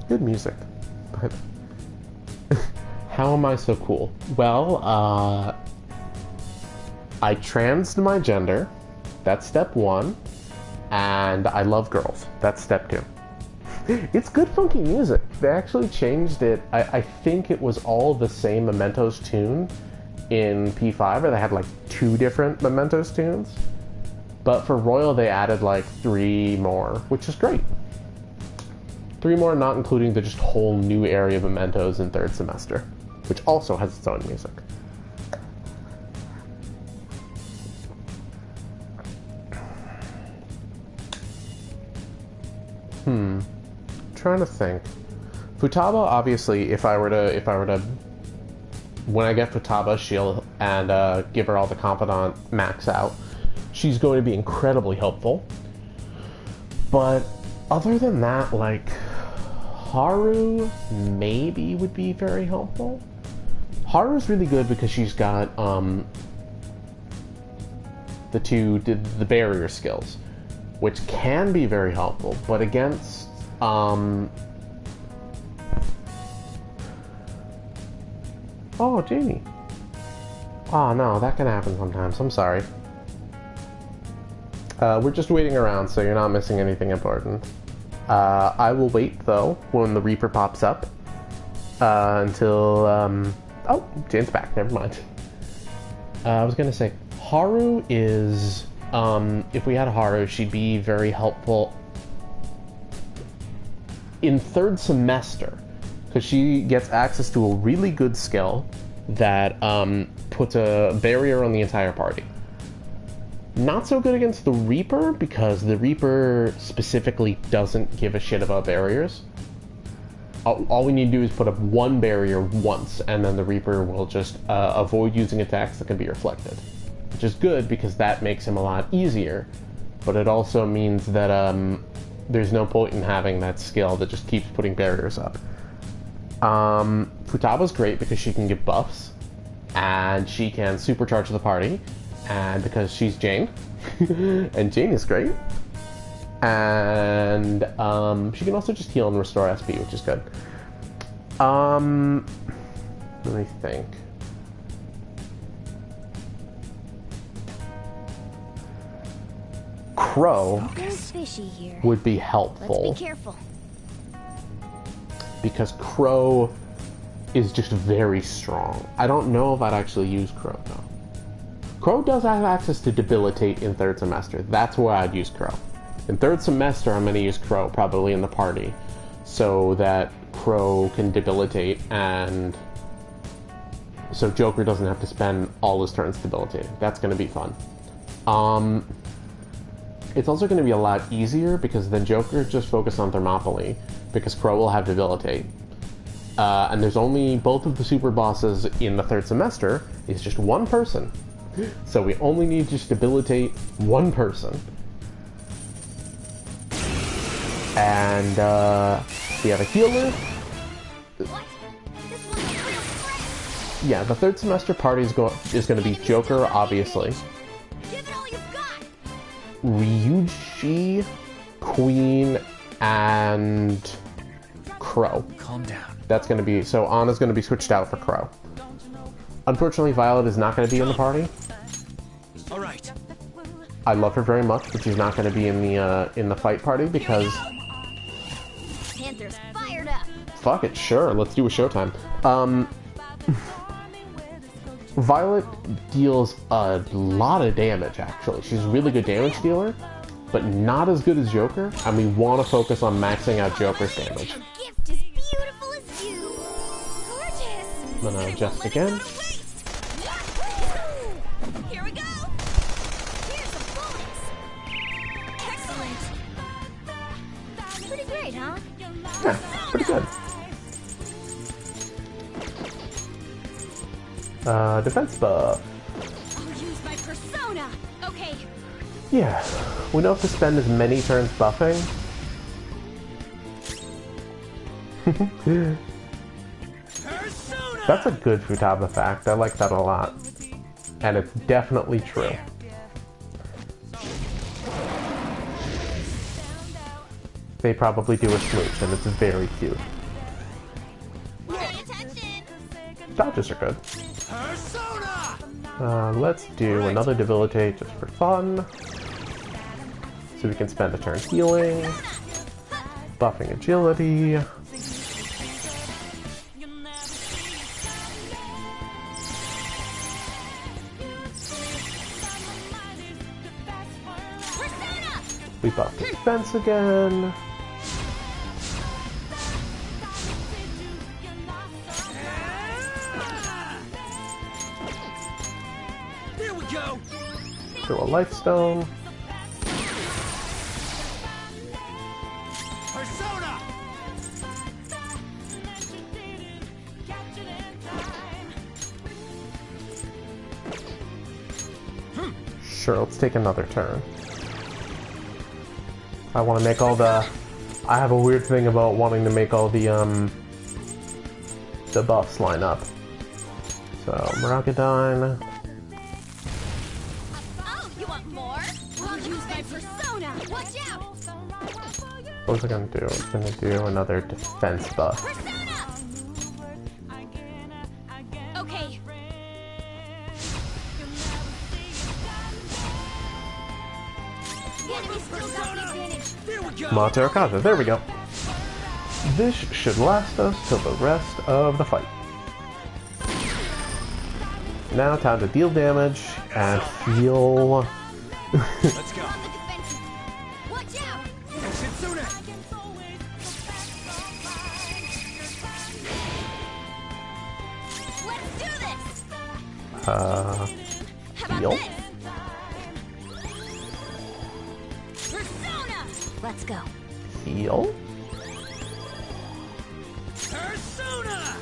Good music, but how am I so cool? Well, I transed my gender. That's step 1. And I love girls. That's step 2. It's good funky music. They actually changed it. I think it was all the same Mementos tune in P5, or they had like 2 different Mementos tunes. But for Royal, they added like 3 more, which is great. 3 more, not including the just whole new area of Mementos in 3rd semester, which also has its own music. Trying to think. If Futaba, obviously, if I were to, when I get Futaba, she'll, and give her all the Confidant max out, she's going to be incredibly helpful. But other than that, like, Haru maybe would be very helpful. Haru's really good because she's got, the barrier skills, which can be very helpful, but against, oh, Jamie. Oh no, that can happen sometimes, I'm sorry. We're just waiting around, so you're not missing anything important. I will wait, though, when the Reaper pops up, until, oh, Jane's back, never mind. I was gonna say, Haru is, if we had Haru, she'd be very helpful in third semester, because she gets access to a really good skill that, puts a barrier on the entire party. Not so good against the Reaper, because the Reaper specifically doesn't give a shit about barriers. All we need to do is put up one barrier once, and then the Reaper will just avoid using attacks that can be reflected. Which is good, because that makes him a lot easier, but it also means that there's no point in having that skill that just keeps putting barriers up. Futaba's great because she can give buffs, and she can supercharge the party, and because she's Jane, and Jane is great, and she can also just heal and restore SP, which is good. Let me think. Crow would be helpful. Let's be careful. Because Crow is just very strong. I don't know if I'd actually use Crow, though. Crow does have access to Debilitate in third semester. That's where I'd use Crow. In third semester, I'm going to use Crow, probably in the party, so that Crow can Debilitate, and so Joker doesn't have to spend all his turns debilitating. That's going to be fun. It's also going to be a lot easier, because then Joker just focus on Thermopylae, because Crow will have Debilitate. And there's only both of the super bosses in the third semester is just one person. So we only need to just debilitate one person. And we have a healer. Yeah, the third semester party is going to be Joker, obviously. Ryuji, Queen, and Crow. Calm down. That's going to be, so Anna's going to be switched out for Crow. Unfortunately, Violet is not going to be in the party. All right. I love her very much, but she's not going to be in the fight party because. Panther's fired up. Fuck it, sure. Let's do a showtime. Violet deals a lot of damage. Actually, she's a really good damage dealer, but not as good as Joker. And we want to focus on maxing out Joker's damage. A gift as beautiful as you. Gorgeous. I'm gonna adjust again. Here we go. Here's a bonus. Excellent. Pretty great, huh? Yeah, pretty good. Defense buff. I'll use my persona. Okay. Yeah, we don't have to spend as many turns buffing. That's a good Futaba fact. I like that a lot. And it's definitely true. They probably do a smooch, and it's very cute. Pay attention. Dodges are good. Let's do another Debilitate just for fun. So we can spend a turn healing, buffing agility. We buff defense again. There we go. Throw a life stone. Persona. Sure, let's take another turn. I want to make all the... I have a weird thing about wanting to make all the buffs line up. So, Miragadine. Oh, you want more? I'll use my persona. Watch out! What was I gonna do? I was gonna do another defense buff. Persona! Okay. The enemy still got the advantage. There we go. Monterakaza, there we go. This should last us till the rest of the fight. Now time to deal damage and feel... Let's go. On the defensive. Watch out! Shitsune. Let's do this! How about heal. this? Persona! Let's go. Heal. Persona.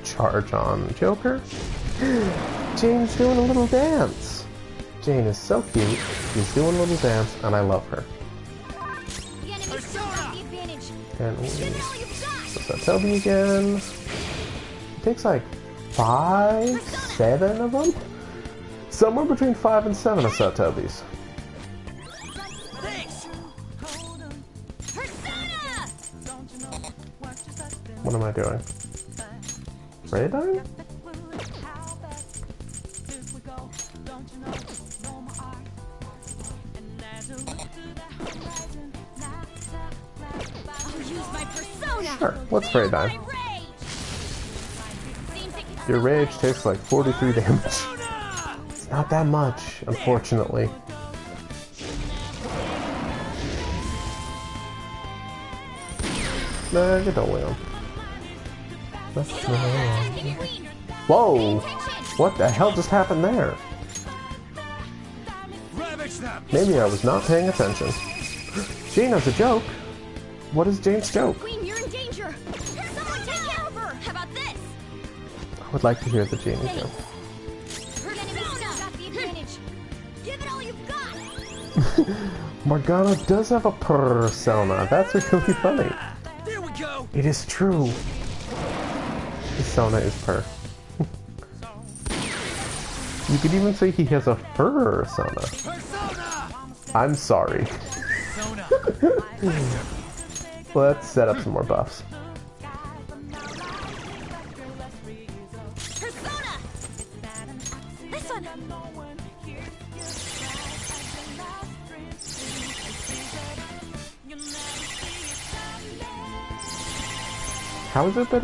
Charge on Joker. Jane's doing a little dance. Jane is so cute. She's doing a little dance, and I love her. The enemy still got the advantage. And Give it all you've got! put that Toby again. It takes like 5, 7 of them? Somewhere between 5 and 7 of Sotobis. Thanks. Persona! What am I doing? Radine? I'll use my persona! Sure, let's Radine. My rage! Seems it can Your rage takes like 43 damage. It's not that much, unfortunately. Megadolium. Whoa! What the hell just happened there? Ravage them. Maybe I was not paying attention. Jane has a joke. What is Jane's joke? Queen, you're in danger! Someone take care of her! How about this? I would like to hear the Janie joke. Persona got the advantage! Give it all you've got! Morgana does have a persona. That's really funny. There we go. It is true. Persona is purr. You could even say he has a persona. Persona. I'm sorry. Persona. Let's set up some more buffs. Persona! This one! How is it that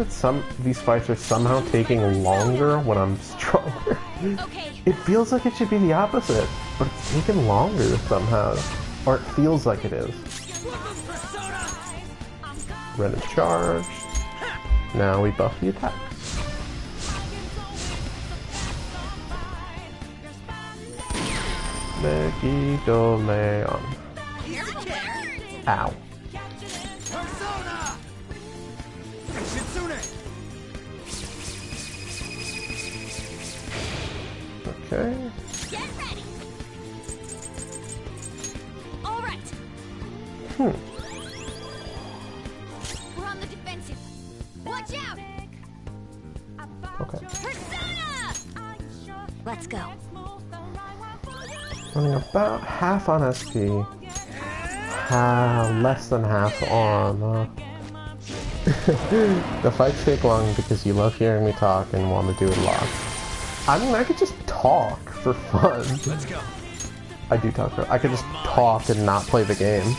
these fights are somehow taking longer when I'm stronger? Okay. It feels like it should be the opposite, but it's taking longer somehow. Or it feels like it is. Persona. Ren is charged. Now we buff the attack. Megidoleon. Ow. Persona. Shitsune. Okay. Get ready! Alright! Hmm. We're on the defensive. Watch out! Okay. Persona! Let's go. Running about half on SP. Less than half on... The fights take long because you love hearing me talk and want to do it a lot. I mean, I could just talk for fun. Let's go. I do talk for... I could just talk and not play the game.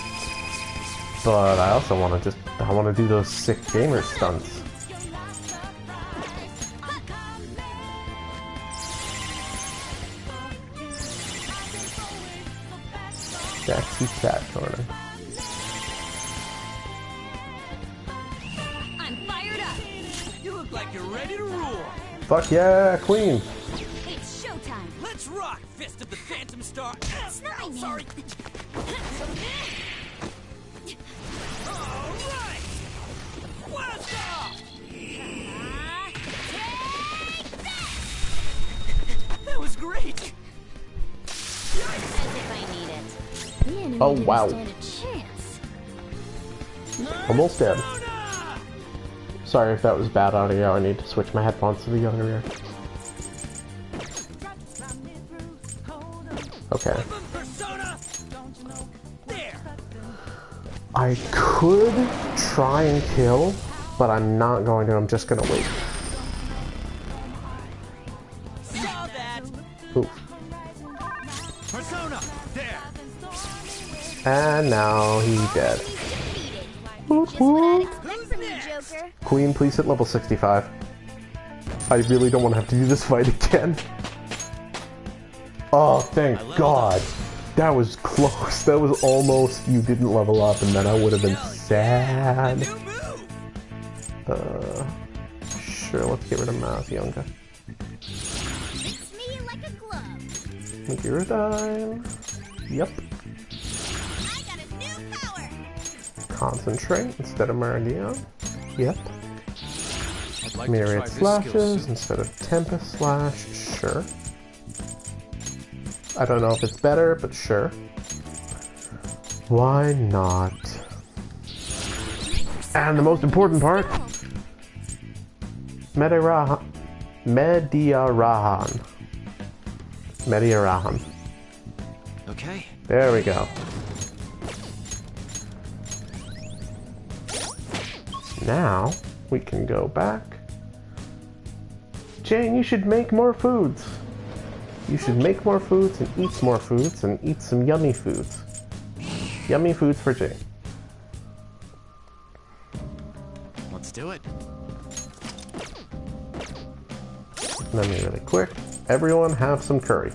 But I also want to I want to do those sick gamer stunts. Sexy chat corner. I'm fired up! You look like you're ready to rule. Fuck yeah, queen! It's showtime! Let's rock, Fist of the Phantom Star. It's not my name! Sorry. All right. Let's go. Take that! That was great. enemy Oh, didn't wow. stand a chance. Almost dead. Sorry if that was bad audio. I need to switch my headphones to the younger ear. Okay. Persona! There! I could try and kill, but I'm not going to. I'm just gonna wait. Saw that! Oof. Persona! There! And now he's dead. Just what I'd expect from you, Joker. Queen, please hit level 65. I really don't want to have to do this fight again. Oh, thank God. That was close. That was almost you didn't level up, and then I would have been sad. New move! Sure, let's get rid of Mazionka. Fits me like a glove. Gyrodine. Yep. I got a new power. Concentrate instead of Meridian. Yep. I'd like to Myriad try this Slashes skill instead of Tempest Slash. Sure. I don't know if it's better, but sure. Why not? And the most important part, Mediarahan. Okay. There we go. Now, we can go back. Jane, you should make more foods. You should make more foods and eat more foods and eat some yummy foods. Yummy foods for Jane. Let's do it. Let me really quick. Everyone have some curry.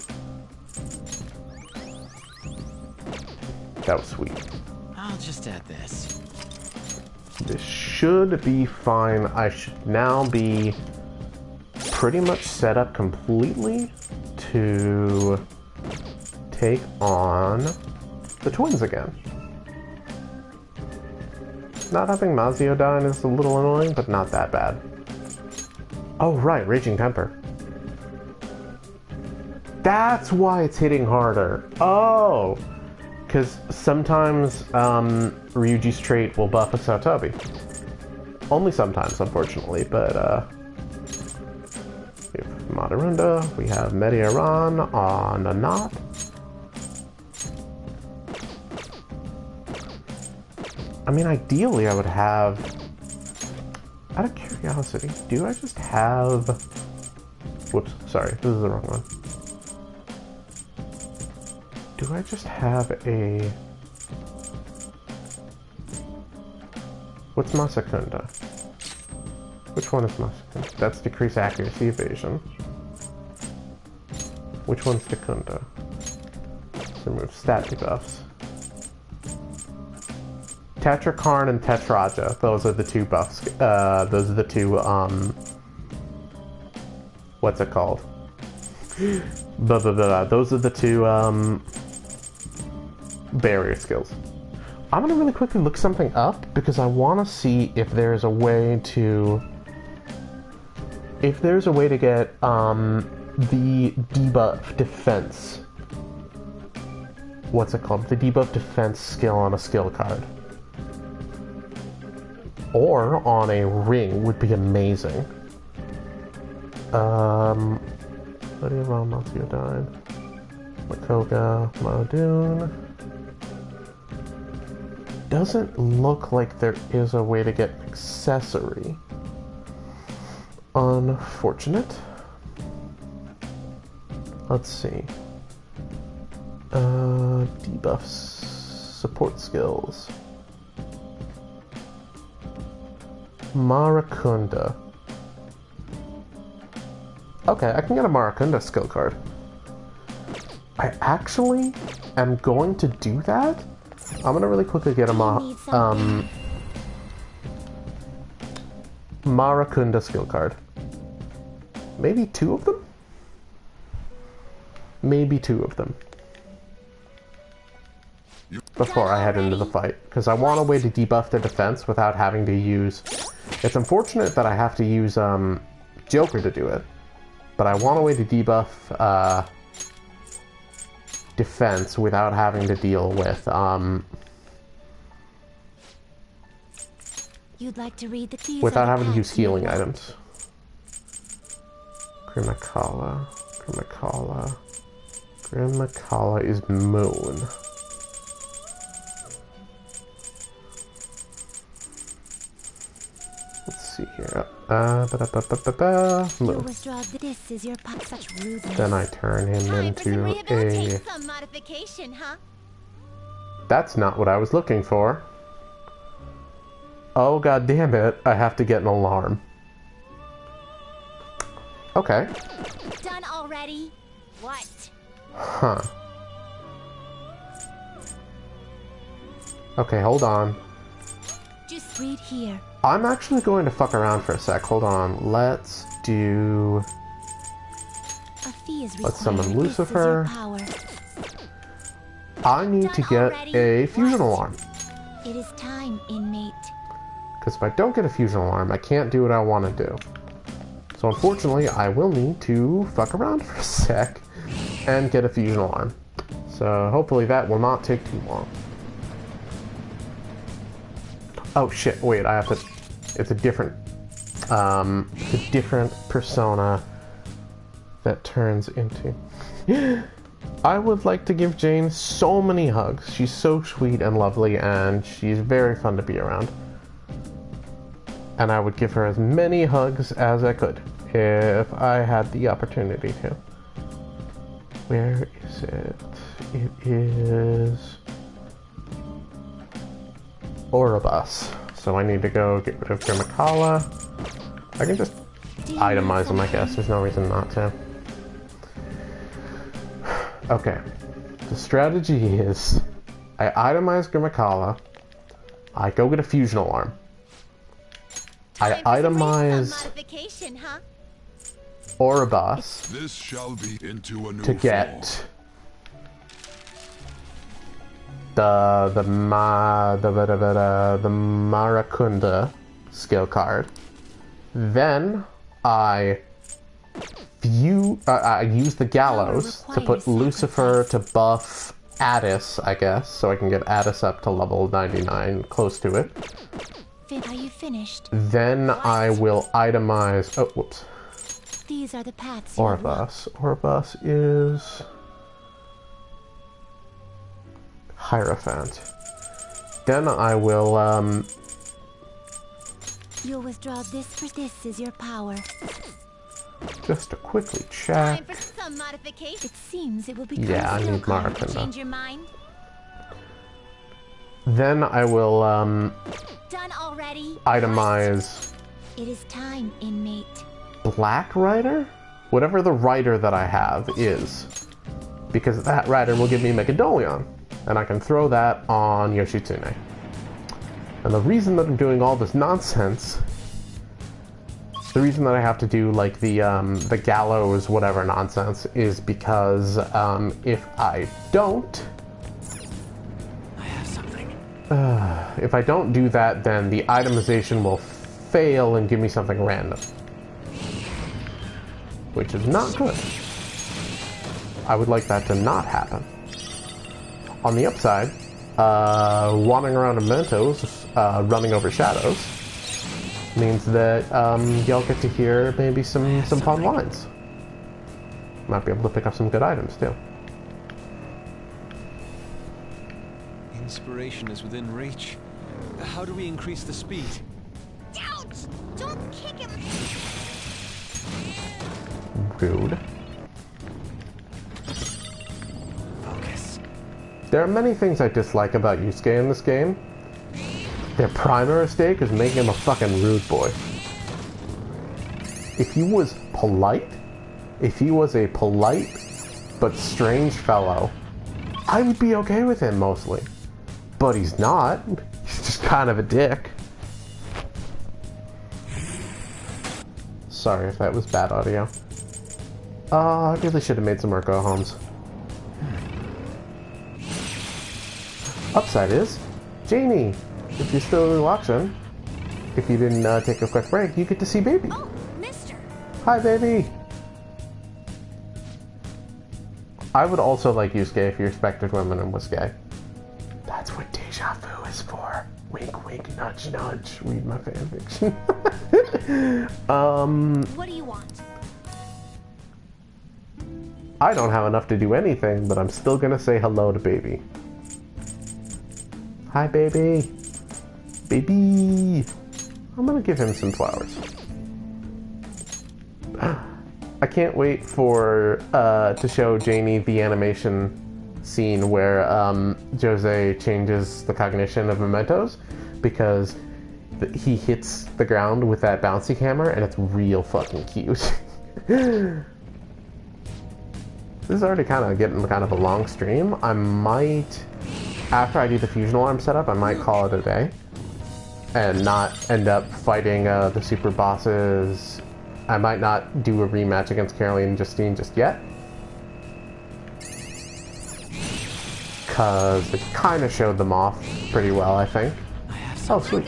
That was sweet. I'll just add this. This should be fine. I should now be pretty much set up completely to take on the twins again. Not having Maziodyne is a little annoying, but not that bad. Oh right, Raging Temper. That's why it's hitting harder. Oh! Because sometimes Ryuji's trait will buff a Saotobi. Only sometimes, unfortunately, but we have Madarunda, we have Mediaran on a knot. I mean, ideally I would have... Out of curiosity, do I just have... Whoops, sorry, this is the wrong one. Do I just have a... What's Masakunda? Which one is Masakunda? That's decrease accuracy evasion. Which one's Takunda? Remove stat debuffs. Tetrakarn and Tetraja. Those are the two buffs. Those are the two, what's it called? Blah, blah, blah. Those are the two, barrier skills. I'm gonna really quickly look something up because I want to see if there's a way to... If there's a way to get, the debuff defense. What's it called? The debuff defense skill on a skill card. Or on a ring would be amazing. Lydia Ron, Maziodyne, Makoga, Maodoon. Doesn't look like there is a way to get accessory. Unfortunate. Let's see. Debuffs, support skills. Marakunda. Okay, I can get a Marakunda skill card. I actually am going to do that. I'm gonna really quickly get a Marakunda skill card. Maybe two of them? Maybe two of them. Before I head into the fight. Because I want a way to debuff their defense without having to use... It's unfortunate that I have to use Joker to do it. But I want a way to debuff defense without having to deal with, You'd like to read the keys without of the having to use paths you healing walk. items. Grimacala. Grimacala. Grimacala is moon. Let's see here. You'll Moon. withdraw this is your such rudeness. Then I turn him Time for some into a... rehabilitation, some modification, huh? That's not what I was looking for. Oh, god damn it. I have to get an alarm. Okay. Done already? What? Huh. Okay, hold on. Just read here. I'm actually going to fuck around for a sec. Hold on. Let's do... A fee is required. Let's summon This is your Lucifer. power. I need to get a fusion alarm. It is time, inmate. Because if I don't get a fusion alarm, I can't do what I want to do. So unfortunately, I will need to fuck around for a sec and get a fusion alarm. So hopefully that will not take too long. Oh shit, wait, I have to... It's a different persona that turns into... I would like to give Jane so many hugs. She's so sweet and lovely, and she's very fun to be around. And I would give her as many hugs as I could, if I had the opportunity to. Where is it? It is... Oribus. So I need to go get rid of Grimacala. I can just itemize them, I guess. There's no reason not to. Okay. The strategy is... I itemize Grimacala. I go get a fusion alarm. I itemize modification, huh? Oribus This shall be into a new to get the Maracunda skill card. Then I use the Gallows to put Lucifer to buff Addis, I guess, so I can get Addis up to level 99, close to it. Are you finished? Then I will itemize... Oh, whoops. These are the paths you walk. Oribus. Oribus is... Hierophant. Then I will, You'll withdraw this for this is your power. just to quickly Time check. for some modification. It seems it will be Yeah, I need Change Maracunda. your mind? Then I will, Done already? itemize It is time, inmate. Black Rider? Whatever the rider that I have is. Because that rider will give me Megadolion. And I can throw that on Yoshitsune. And the reason that I'm doing all this nonsense... The reason that I have to do, like, the gallows whatever nonsense is because, if I don't... I have something. If I don't do that, then the itemization will fail and give me something random. Which is not good. I would like that to not happen. On the upside, wandering around in Mentos, running over shadows, means that y'all get to hear maybe some fun lines. Might be able to pick up some good items too. Inspiration is within reach. How do we increase the speed? Ouch! Don't kick him! Rude. Focus. There are many things I dislike about Yusuke in this game. Their primary mistake is making him a fucking rude boy. If he was polite, if he was a polite but strange fellow, I would be okay with him mostly. But he's not. He's just kind of a dick. Sorry if that was bad audio. I really should have made some more go-homes. Upside is, Janie, if you're still watching, if you didn't take a quick break, you get to see Baby. Oh, mister! Hi, Baby. I would also like Yusuke if you respected women and was gay. That's what deja vu is for. Wink, wink, nudge, nudge. Read my fanfiction. What do you want? I don't have enough to do anything, but I'm still gonna say hello to baby. Hi, baby. Baby. I'm gonna give him some flowers. I can't wait for to show Janie the animation scene where Jose changes the cognition of mementos, because he hits the ground with that bouncy hammer and it's real fucking cute. This is already kind of getting kind of a long stream. I might, after I do the fusion alarm setup, I might call it a day and not end up fighting the super bosses. I might not do a rematch against Caroline and Justine just yet, because it kind of showed them off pretty well, I think. Oh, sweet.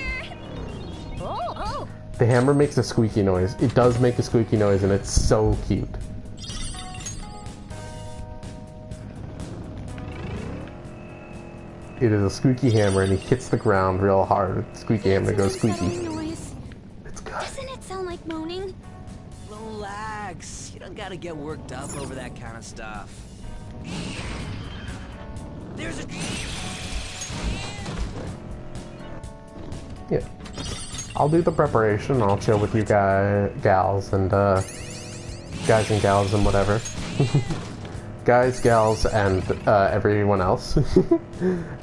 Oh. The hammer makes a squeaky noise. It does make a squeaky noise, and it's so cute. It is a squeaky hammer, and he hits the ground real hard. Squeaky hammer goes squeaky. Noise. It's good. Doesn't it sound like moaning? Relax. You don't gotta get worked up over that kind of stuff. There's a... Yeah. I'll do the preparation. I'll chill with you gals, and guys and gals and whatever. Guys, gals, and everyone else.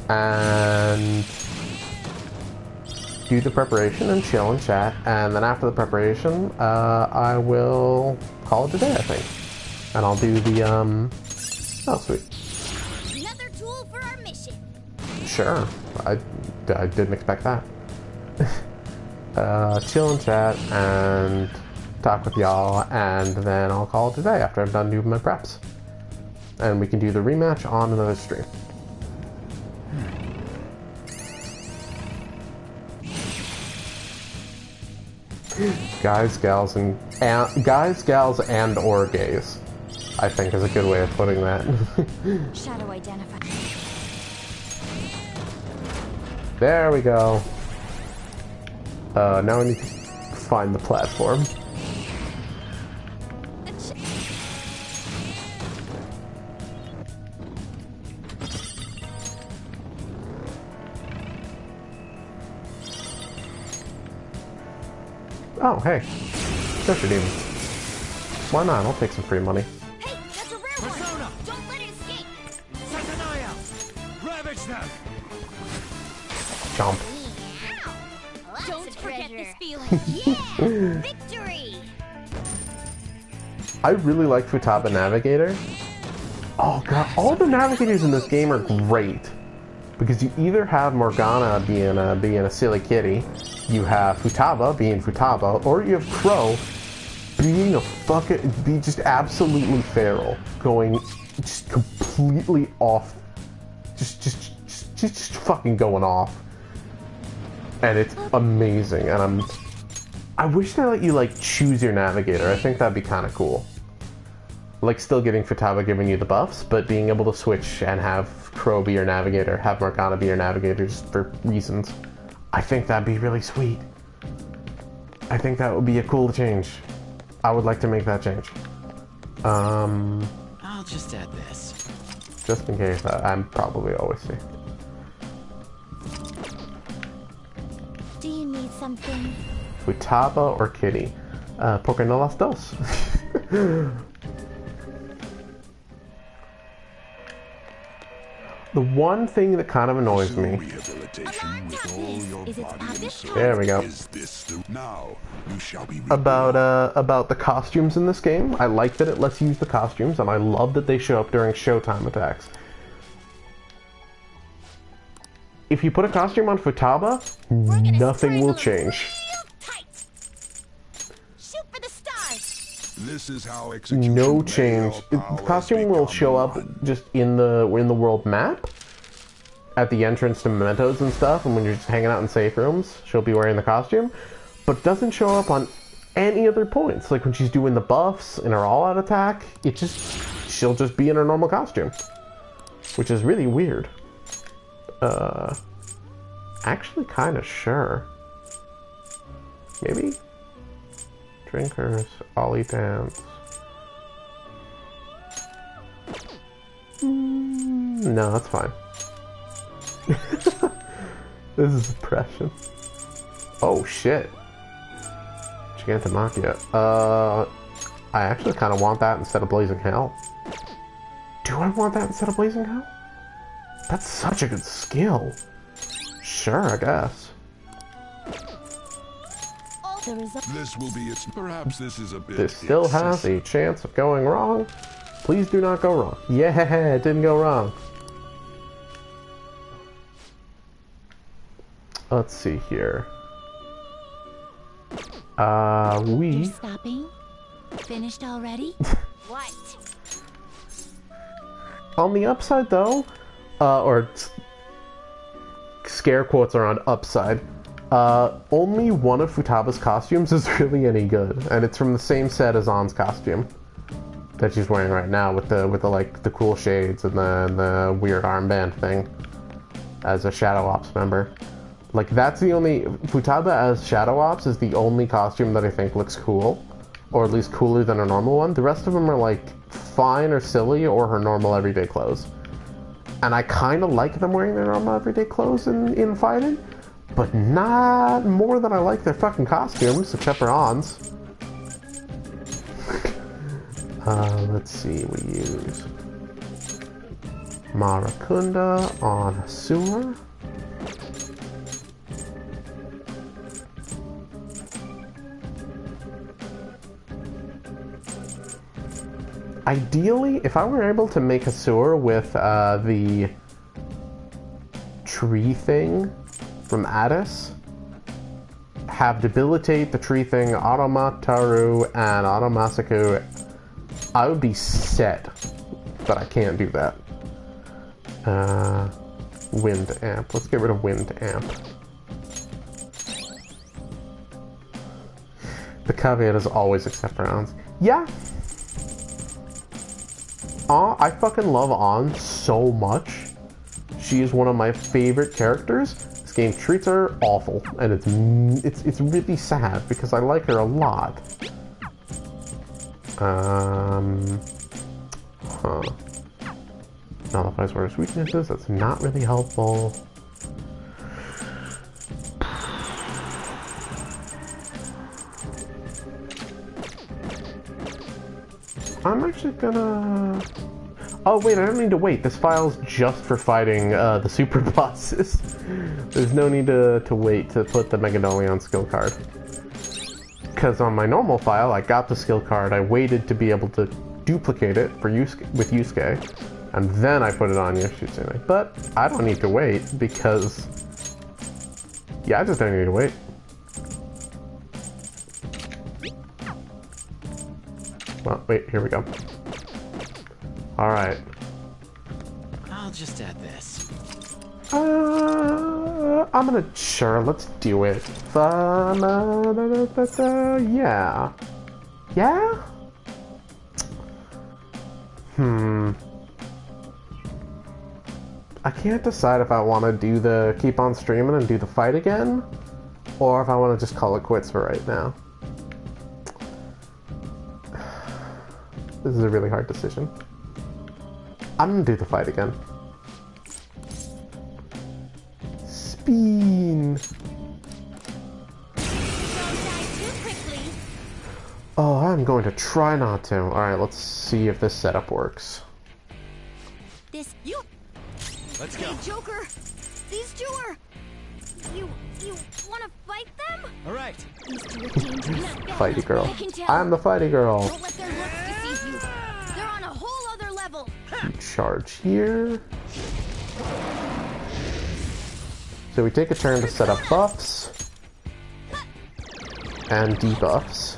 And do the preparation and chill and chat, and then after the preparation, I will call it a day, I think. And I'll do the, oh, sweet. Another tool for our mission. Sure. I didn't expect that. Chill and chat and talk with y'all, and then I'll call it a day after I'm done doing my preps. And we can do the rematch on another stream. Guys, gals, and or gays, I think is a good way of putting that. Shadow identified. There we go. Now I need to find the platform. Oh, hey. Just redeem. Why not? I'll take some free money. Hey, that's a rare one. Don't let it escape. Satanaya! Ravage them! Chomp. Don't forget this feeling. Yeah! Victory! I really like Futaba Navigator. Oh god, all the navigators in this game are great. Because you either have Morgana being a silly kitty, you have Futaba being Futaba, or you have Crow being just absolutely feral, going just completely off, just fucking going off, and it's amazing. And I wish they let you like choose your navigator. I think that'd be kind of cool. Like still getting Futaba giving you the buffs, but being able to switch and have Crow be your navigator, have Morgana be your navigator just for reasons. I think that'd be really sweet. I think that would be a cool change. I would like to make that change. I'll just add this. Just in case, I'm probably always safe. Do you need something? Futaba or Kitty? Porque no las dos. The one thing that kind of annoys me. There we go. About the costumes in this game. I like that it lets you use the costumes, and I love that they show up during showtime attacks. If you put a costume on Futaba, nothing will change. This is how no change. The costume will show up just in the world map at the entrance to mementos and stuff, and when you're just hanging out in safe rooms, she'll be wearing the costume, but it doesn't show up on any other points. Like when she's doing the buffs in her all-out attack, it just she'll just be in her normal costume, which is really weird. Actually kind of sure. Maybe? Drinkers, Ollie dance. No, that's fine. This is depression. Oh shit. Gigantomachia. I actually kind of want that instead of Blazing Hell. Do I want that instead of Blazing Hell? That's such a good skill. Sure, I guess. This will be it. Perhaps this is a bit. This still has a chance of going wrong. Please do not go wrong. Yeah, it didn't go wrong. Let's see here. You're stopping? Finished already? What? On the upside, though, or scare quotes are on upside. Only one of Futaba's costumes is really any good, and it's from the same set as An's costume that she's wearing right now, with the like the cool shades and the weird armband thing as a Shadow Ops member. Like, that's the only Futaba as Shadow Ops is the only costume that I think looks cool, or at least cooler than a normal one. The rest of them are like fine or silly or her normal everyday clothes, and I kind of like them wearing their normal everyday clothes in fighting, but not more than I like their fucking costumes, except for An's. Let's see, we use Marakunda on Sewer. Ideally, if I were able to make a sewer with the tree thing from Addis, have Debilitate, the tree thing, Automataru, and Automasaku, I would be set, but I can't do that. Wind Amp. Let's get rid of Wind Amp. The caveat is always except rounds. Yeah. I fucking love An so much. She is one of my favorite characters. This game treats her awful, and it's really sad because I like her a lot. Nullifies worst weaknesses. That's not really helpful. I'm actually gonna... Oh wait, I don't need to wait. This file's just for fighting the Superbosses. There's no need to wait to put the Megadolion skill card. Because on my normal file, I got the skill card, I waited to be able to duplicate it for with Yusuke, and then I put it on Yoshitsune. But I don't need to wait because... Yeah, I just don't need to wait. Well, wait, here we go. Alright. I'll just add this. I'm gonna... Sure, let's do it. Yeah. Yeah? I can't decide if I want to do the keep on streaming and do the fight again, or if I want to just call it quits for right now. This is a really hard decision. I'm gonna do the fight again. Spin. Oh, I'm going to try not to. Alright, let's see if this setup works. Let's go. Hey, Joker! These two are... You wanna fight them? Alright. These two are dangerous. Fighty girl. I can tell. I'm the fighty girl. Don't let their looks deceive you. They're on a whole other level. Charge here. So we take a turn to set up buffs and debuffs.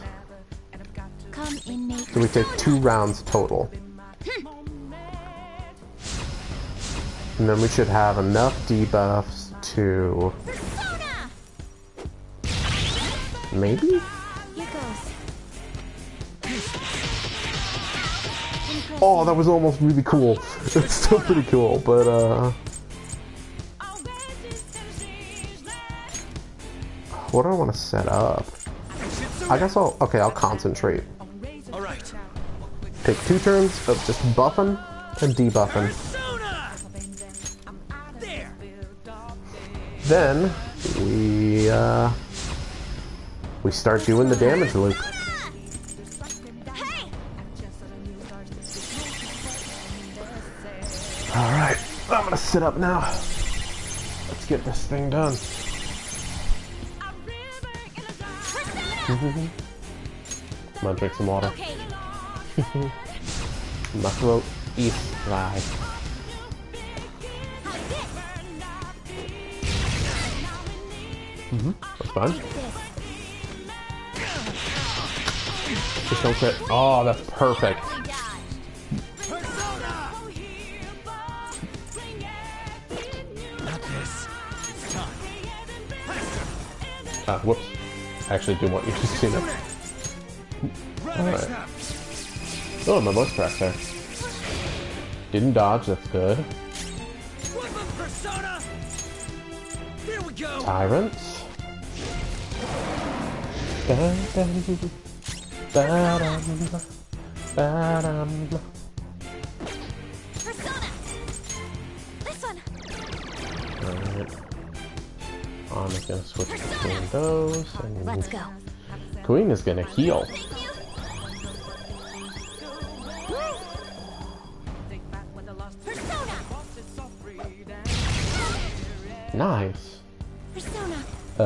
Come inmate. So we take 2 rounds total. And then we should have enough debuffs to... Persona! Here Maybe? goes. Oh, that was almost really cool. It's still pretty cool, but what do I want to set up? I guess I'll concentrate. All right. Take 2 turns of just buffing and debuffing. There. Then we start doing the damage loop. All right, I'm gonna sit up now. Let's get this thing done. I'm gonna drink some water. My throat is dry. That's fine. Just don't crit. Oh, that's perfect. Whoops. I actually do want you to see that. Alright. Oh, my voice cracked there. Didn't dodge, that's good. There we go. Tyrants. Ba-dum, ba-dum, ba-dum. Persona. This one. Alright. I'm just gonna switch between those. And Let's go. Queen is gonna heal. Persona. Nice. Persona.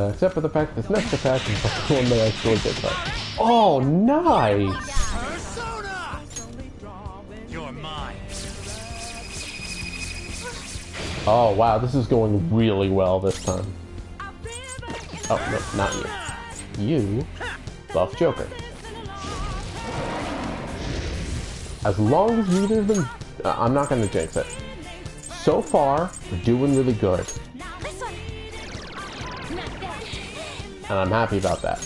Except for the fact this next attack is the one that actually gets hurt. Oh, nice! Persona. You're mine. Oh, wow, this is going really well this time. Oh, no, not you. You buff Joker. As long as neither of them... I'm not gonna jinx it. So far, we're doing really good. This one. And I'm happy about that.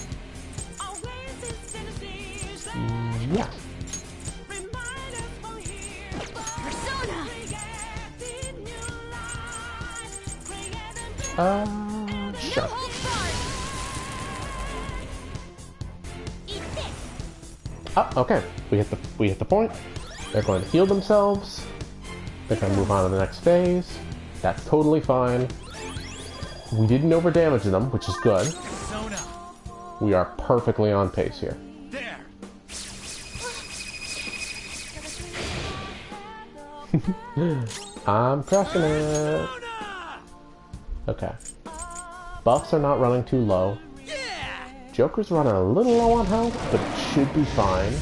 Yeah. Sure. Oh, okay. We hit the point. They're going to heal themselves. They're going to move on to the next phase. That's totally fine. We didn't over damage them, which is good. We are perfectly on pace here. There. I'm crushing it. Okay. Buffs are not running too low. Joker's running a little low on health, but it should be fine,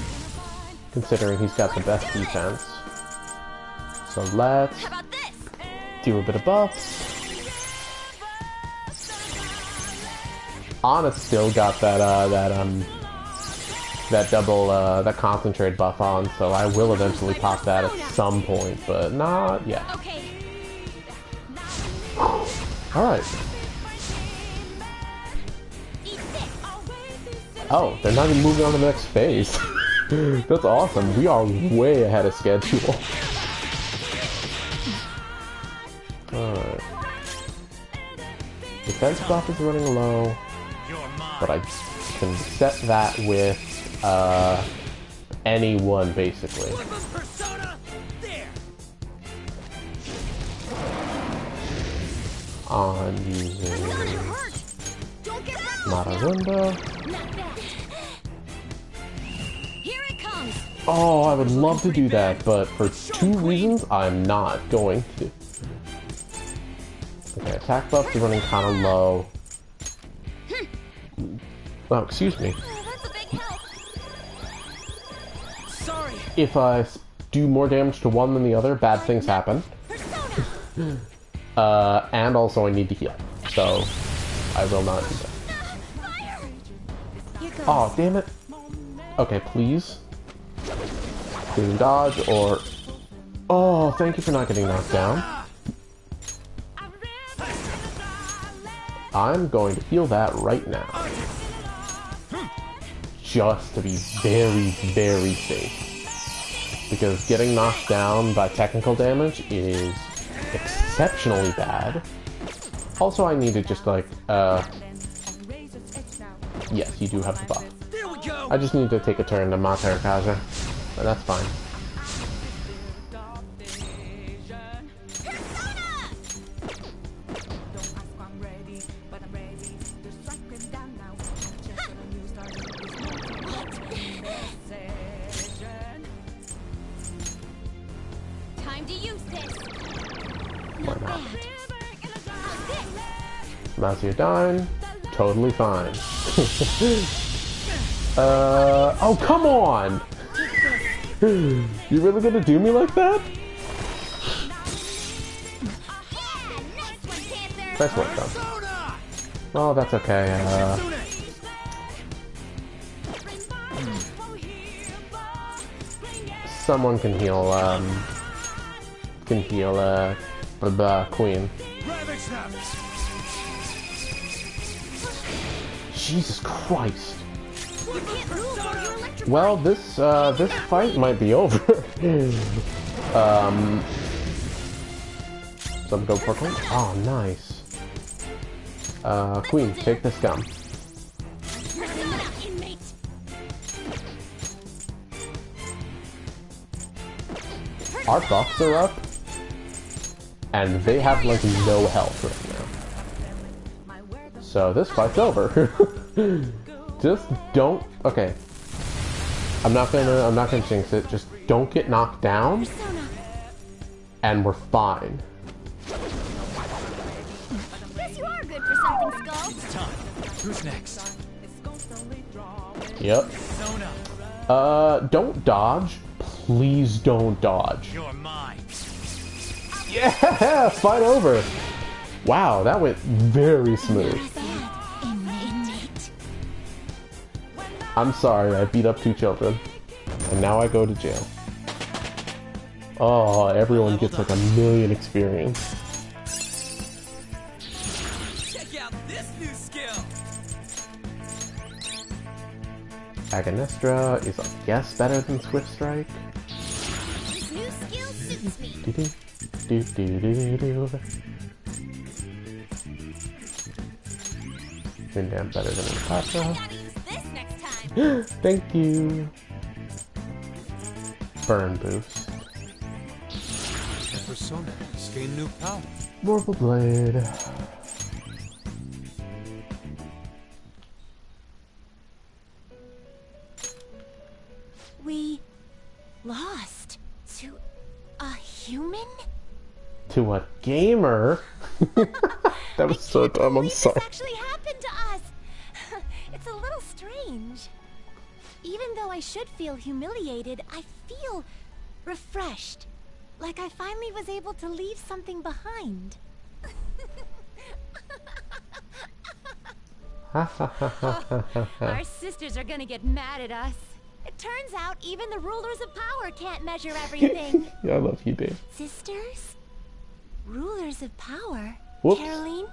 considering he's got the best defense. So let's do a bit of buffs. Anna's still got that double that concentrate buff on, so I will eventually pop that at some point, but not yet. All right. Oh, they're not even moving on to the next phase. That's awesome. We are way ahead of schedule. Alright. Defense buff is running low, but I can set that with anyone, basically. I'm using Mararunda. Oh, I would love to do that, but for 2 reasons, I'm not going to. Okay, attack buffs are running kind of low. Oh, excuse me. If I do more damage to one than the other, bad things happen. And also I need to heal, so I will not do that. Oh, damn it. Okay, please. Doing dodge or... Oh, thank you for not getting knocked down. I'm going to heal that right now. Just to be very, very safe. because getting knocked down by technical damage is exceptionally bad. Also, I need to just like, yes, you do have the buff. There we go. I just need to take a turn to Mater Kaja, but that's fine. Time to use this. Why not? Mazio down. Totally fine. Oh, come on! You really gonna do me like that? Nice work, though. Oh, that's okay. Someone can heal, the queen. Jesus Christ. Well, this fight might be over. Some go for queen. Oh, nice. Queen, take this gum. Our buffs are up, and they have like no health right now. So this fight's over. Just don't. Okay. I'm not gonna jinx it. Just don't get knocked down, and we're fine. Guess you are good for something, Skull. It's time. Who's next? Yep. Don't dodge. Please don't dodge. You're mine. Yeah, fight over. Wow, that went very smooth. I'm sorry, I beat up 2 children. And now I go to jail. Oh, everyone gets like 1,000,000 experience. Check out this new skill. Aganestra is, I guess, better than Swift Strike. This new skill suits me. Damn better than Natasha. Gotta use this next time. Thank you. Burn boost. And Persona has gained new power. Vorpal Blade. We lost to a human? To a gamer? That was so dumb, I'm sorry. This actually happened to us. It's a little strange. Even though I should feel humiliated, I feel refreshed. Like I finally was able to leave something behind. Our sisters are gonna get mad at us. It turns out even the rulers of power can't measure everything. Yeah, I love you, Dave. Sisters? Rulers of power? Whoops. Caroline?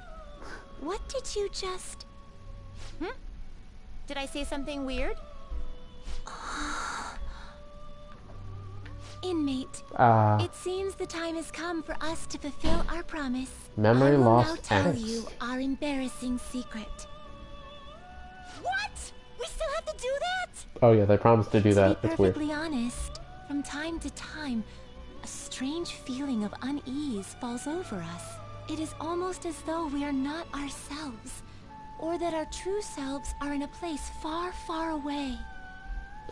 What did you just... Did I say something weird? Inmate, Ah, it seems the time has come for us to fulfill our promise. memory I will lost now tell Alex. you our embarrassing secret. What? We still have to do that? Oh yeah, they promised to do that. To be It's weird. perfectly honest, from time to time, a strange feeling of unease falls over us. It is almost as though we are not ourselves, or that our true selves are in a place far, far away.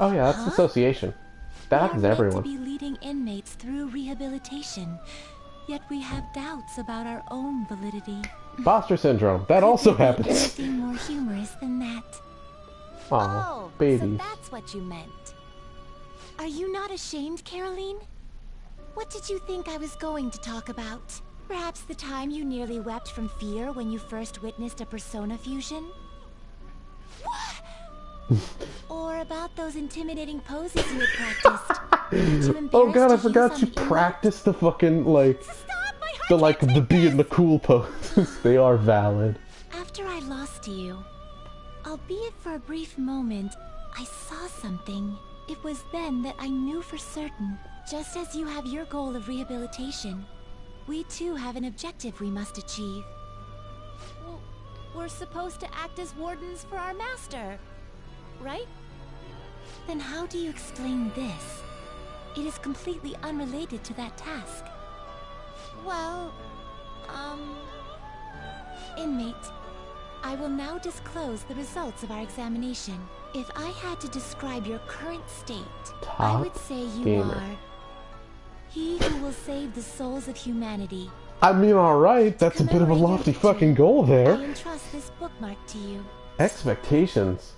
Oh yeah, that's association. That happens We to are meant everyone. to be leading inmates through rehabilitation, yet we have doubts about our own validity. Imposter syndrome. That also Could there be happens. anything more humorous than that? Oh, So babies. that's what you meant. Are you not ashamed, Caroline? What did you think I was going to talk about? Perhaps the time you nearly wept from fear when you first witnessed a persona fusion? Or about those intimidating poses you had practiced? Oh god, I forgot you practiced the fucking, like, the be in the cool poses. They are valid. After I lost you, albeit for a brief moment, I saw something. It was then that I knew for certain Just as you have your goal of rehabilitation, we too have an objective we must achieve. Well, we're supposed to act as wardens for our master, right? Then how do you explain this? It is completely unrelated to that task. Well, inmate, I will now disclose the results of our examination. If I had to describe your current state, I would say you are he who will save the souls of humanity. I mean, alright, that's a bit of a lofty fucking goal there. I entrust this bookmark to you. Expectations.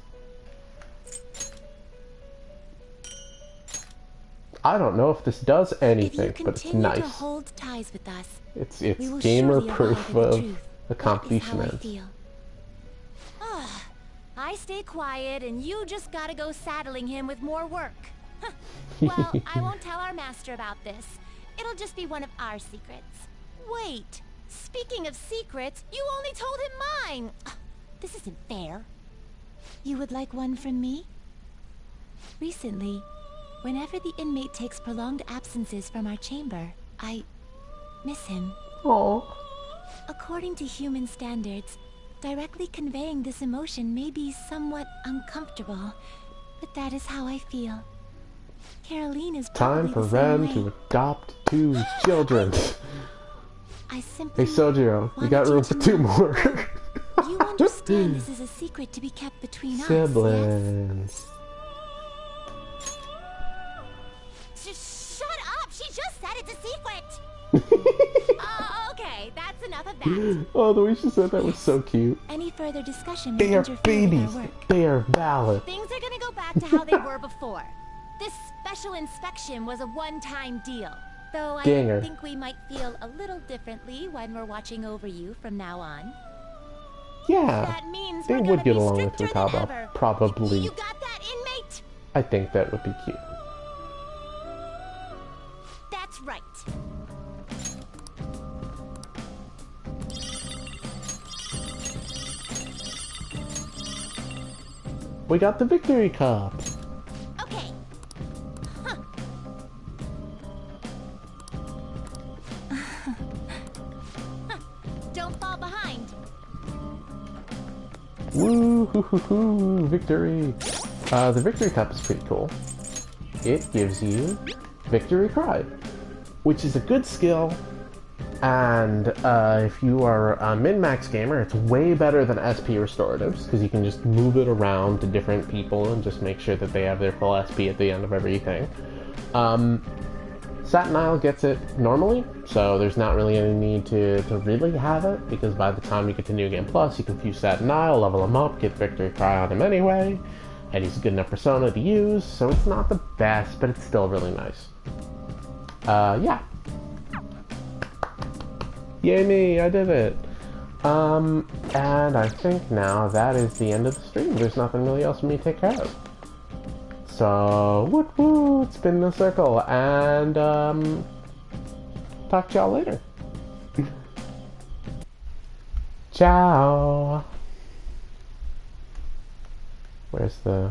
I don't know if this does anything, but it's nice. To hold ties with us, it's gamer proof of accomplishment. I stay quiet and you just gotta go saddling him with more work. Well, I won't tell our master about this. It'll just be one of our secrets. Wait, speaking of secrets, you only told him mine. This isn't fair. You would like one from me? Recently, whenever the inmate takes prolonged absences from our chamber, I miss him. Aww. According to human standards, directly conveying this emotion may be somewhat uncomfortable, but that is how I feel. Caroline is time for the same Ren way. to adopt 2 children. I simply Hey Sojiro, you got room for 2 more. You understand this is a secret to be kept between us, Siblings. Yes? Shut up! She just said it's a secret! Okay, that's enough of that. Oh, the way she said that was so cute. Any further discussion may They are interfere babies. with our work. They are valid. Things are gonna go back to how they were before. This special inspection was a one-time deal. Though I Dinger. think we might feel a little differently when we're watching over you from now on. Yeah, That means they we're would gonna get be along with stricter than Futaba. ever. Probably. You got that, inmate? I think that would be cute. That's right. We got the victory cup. Okay. Huh. Don't fall behind. Woo hoo hoo hoo! Victory. The victory cup is pretty cool. It gives you Victory Cry, which is a good skill. And if you are a min-max gamer, it's way better than SP restoratives, because you can just move it around to different people and just make sure that they have their full SP at the end of everything. Satin Isle gets it normally, so there's not really any need to really have it, because by the time you get to New Game Plus, you can fuse Satin Isle, level him up, get Victory Cry on him anyway, and he's a good enough persona to use, so it's not the best, but it's still really nice. Yeah. Yay me, I did it! And I think now that is the end of the stream. There's nothing really else for me to take care of. So, woot woot, spin the circle, and, talk to y'all later. Ciao! Where's the...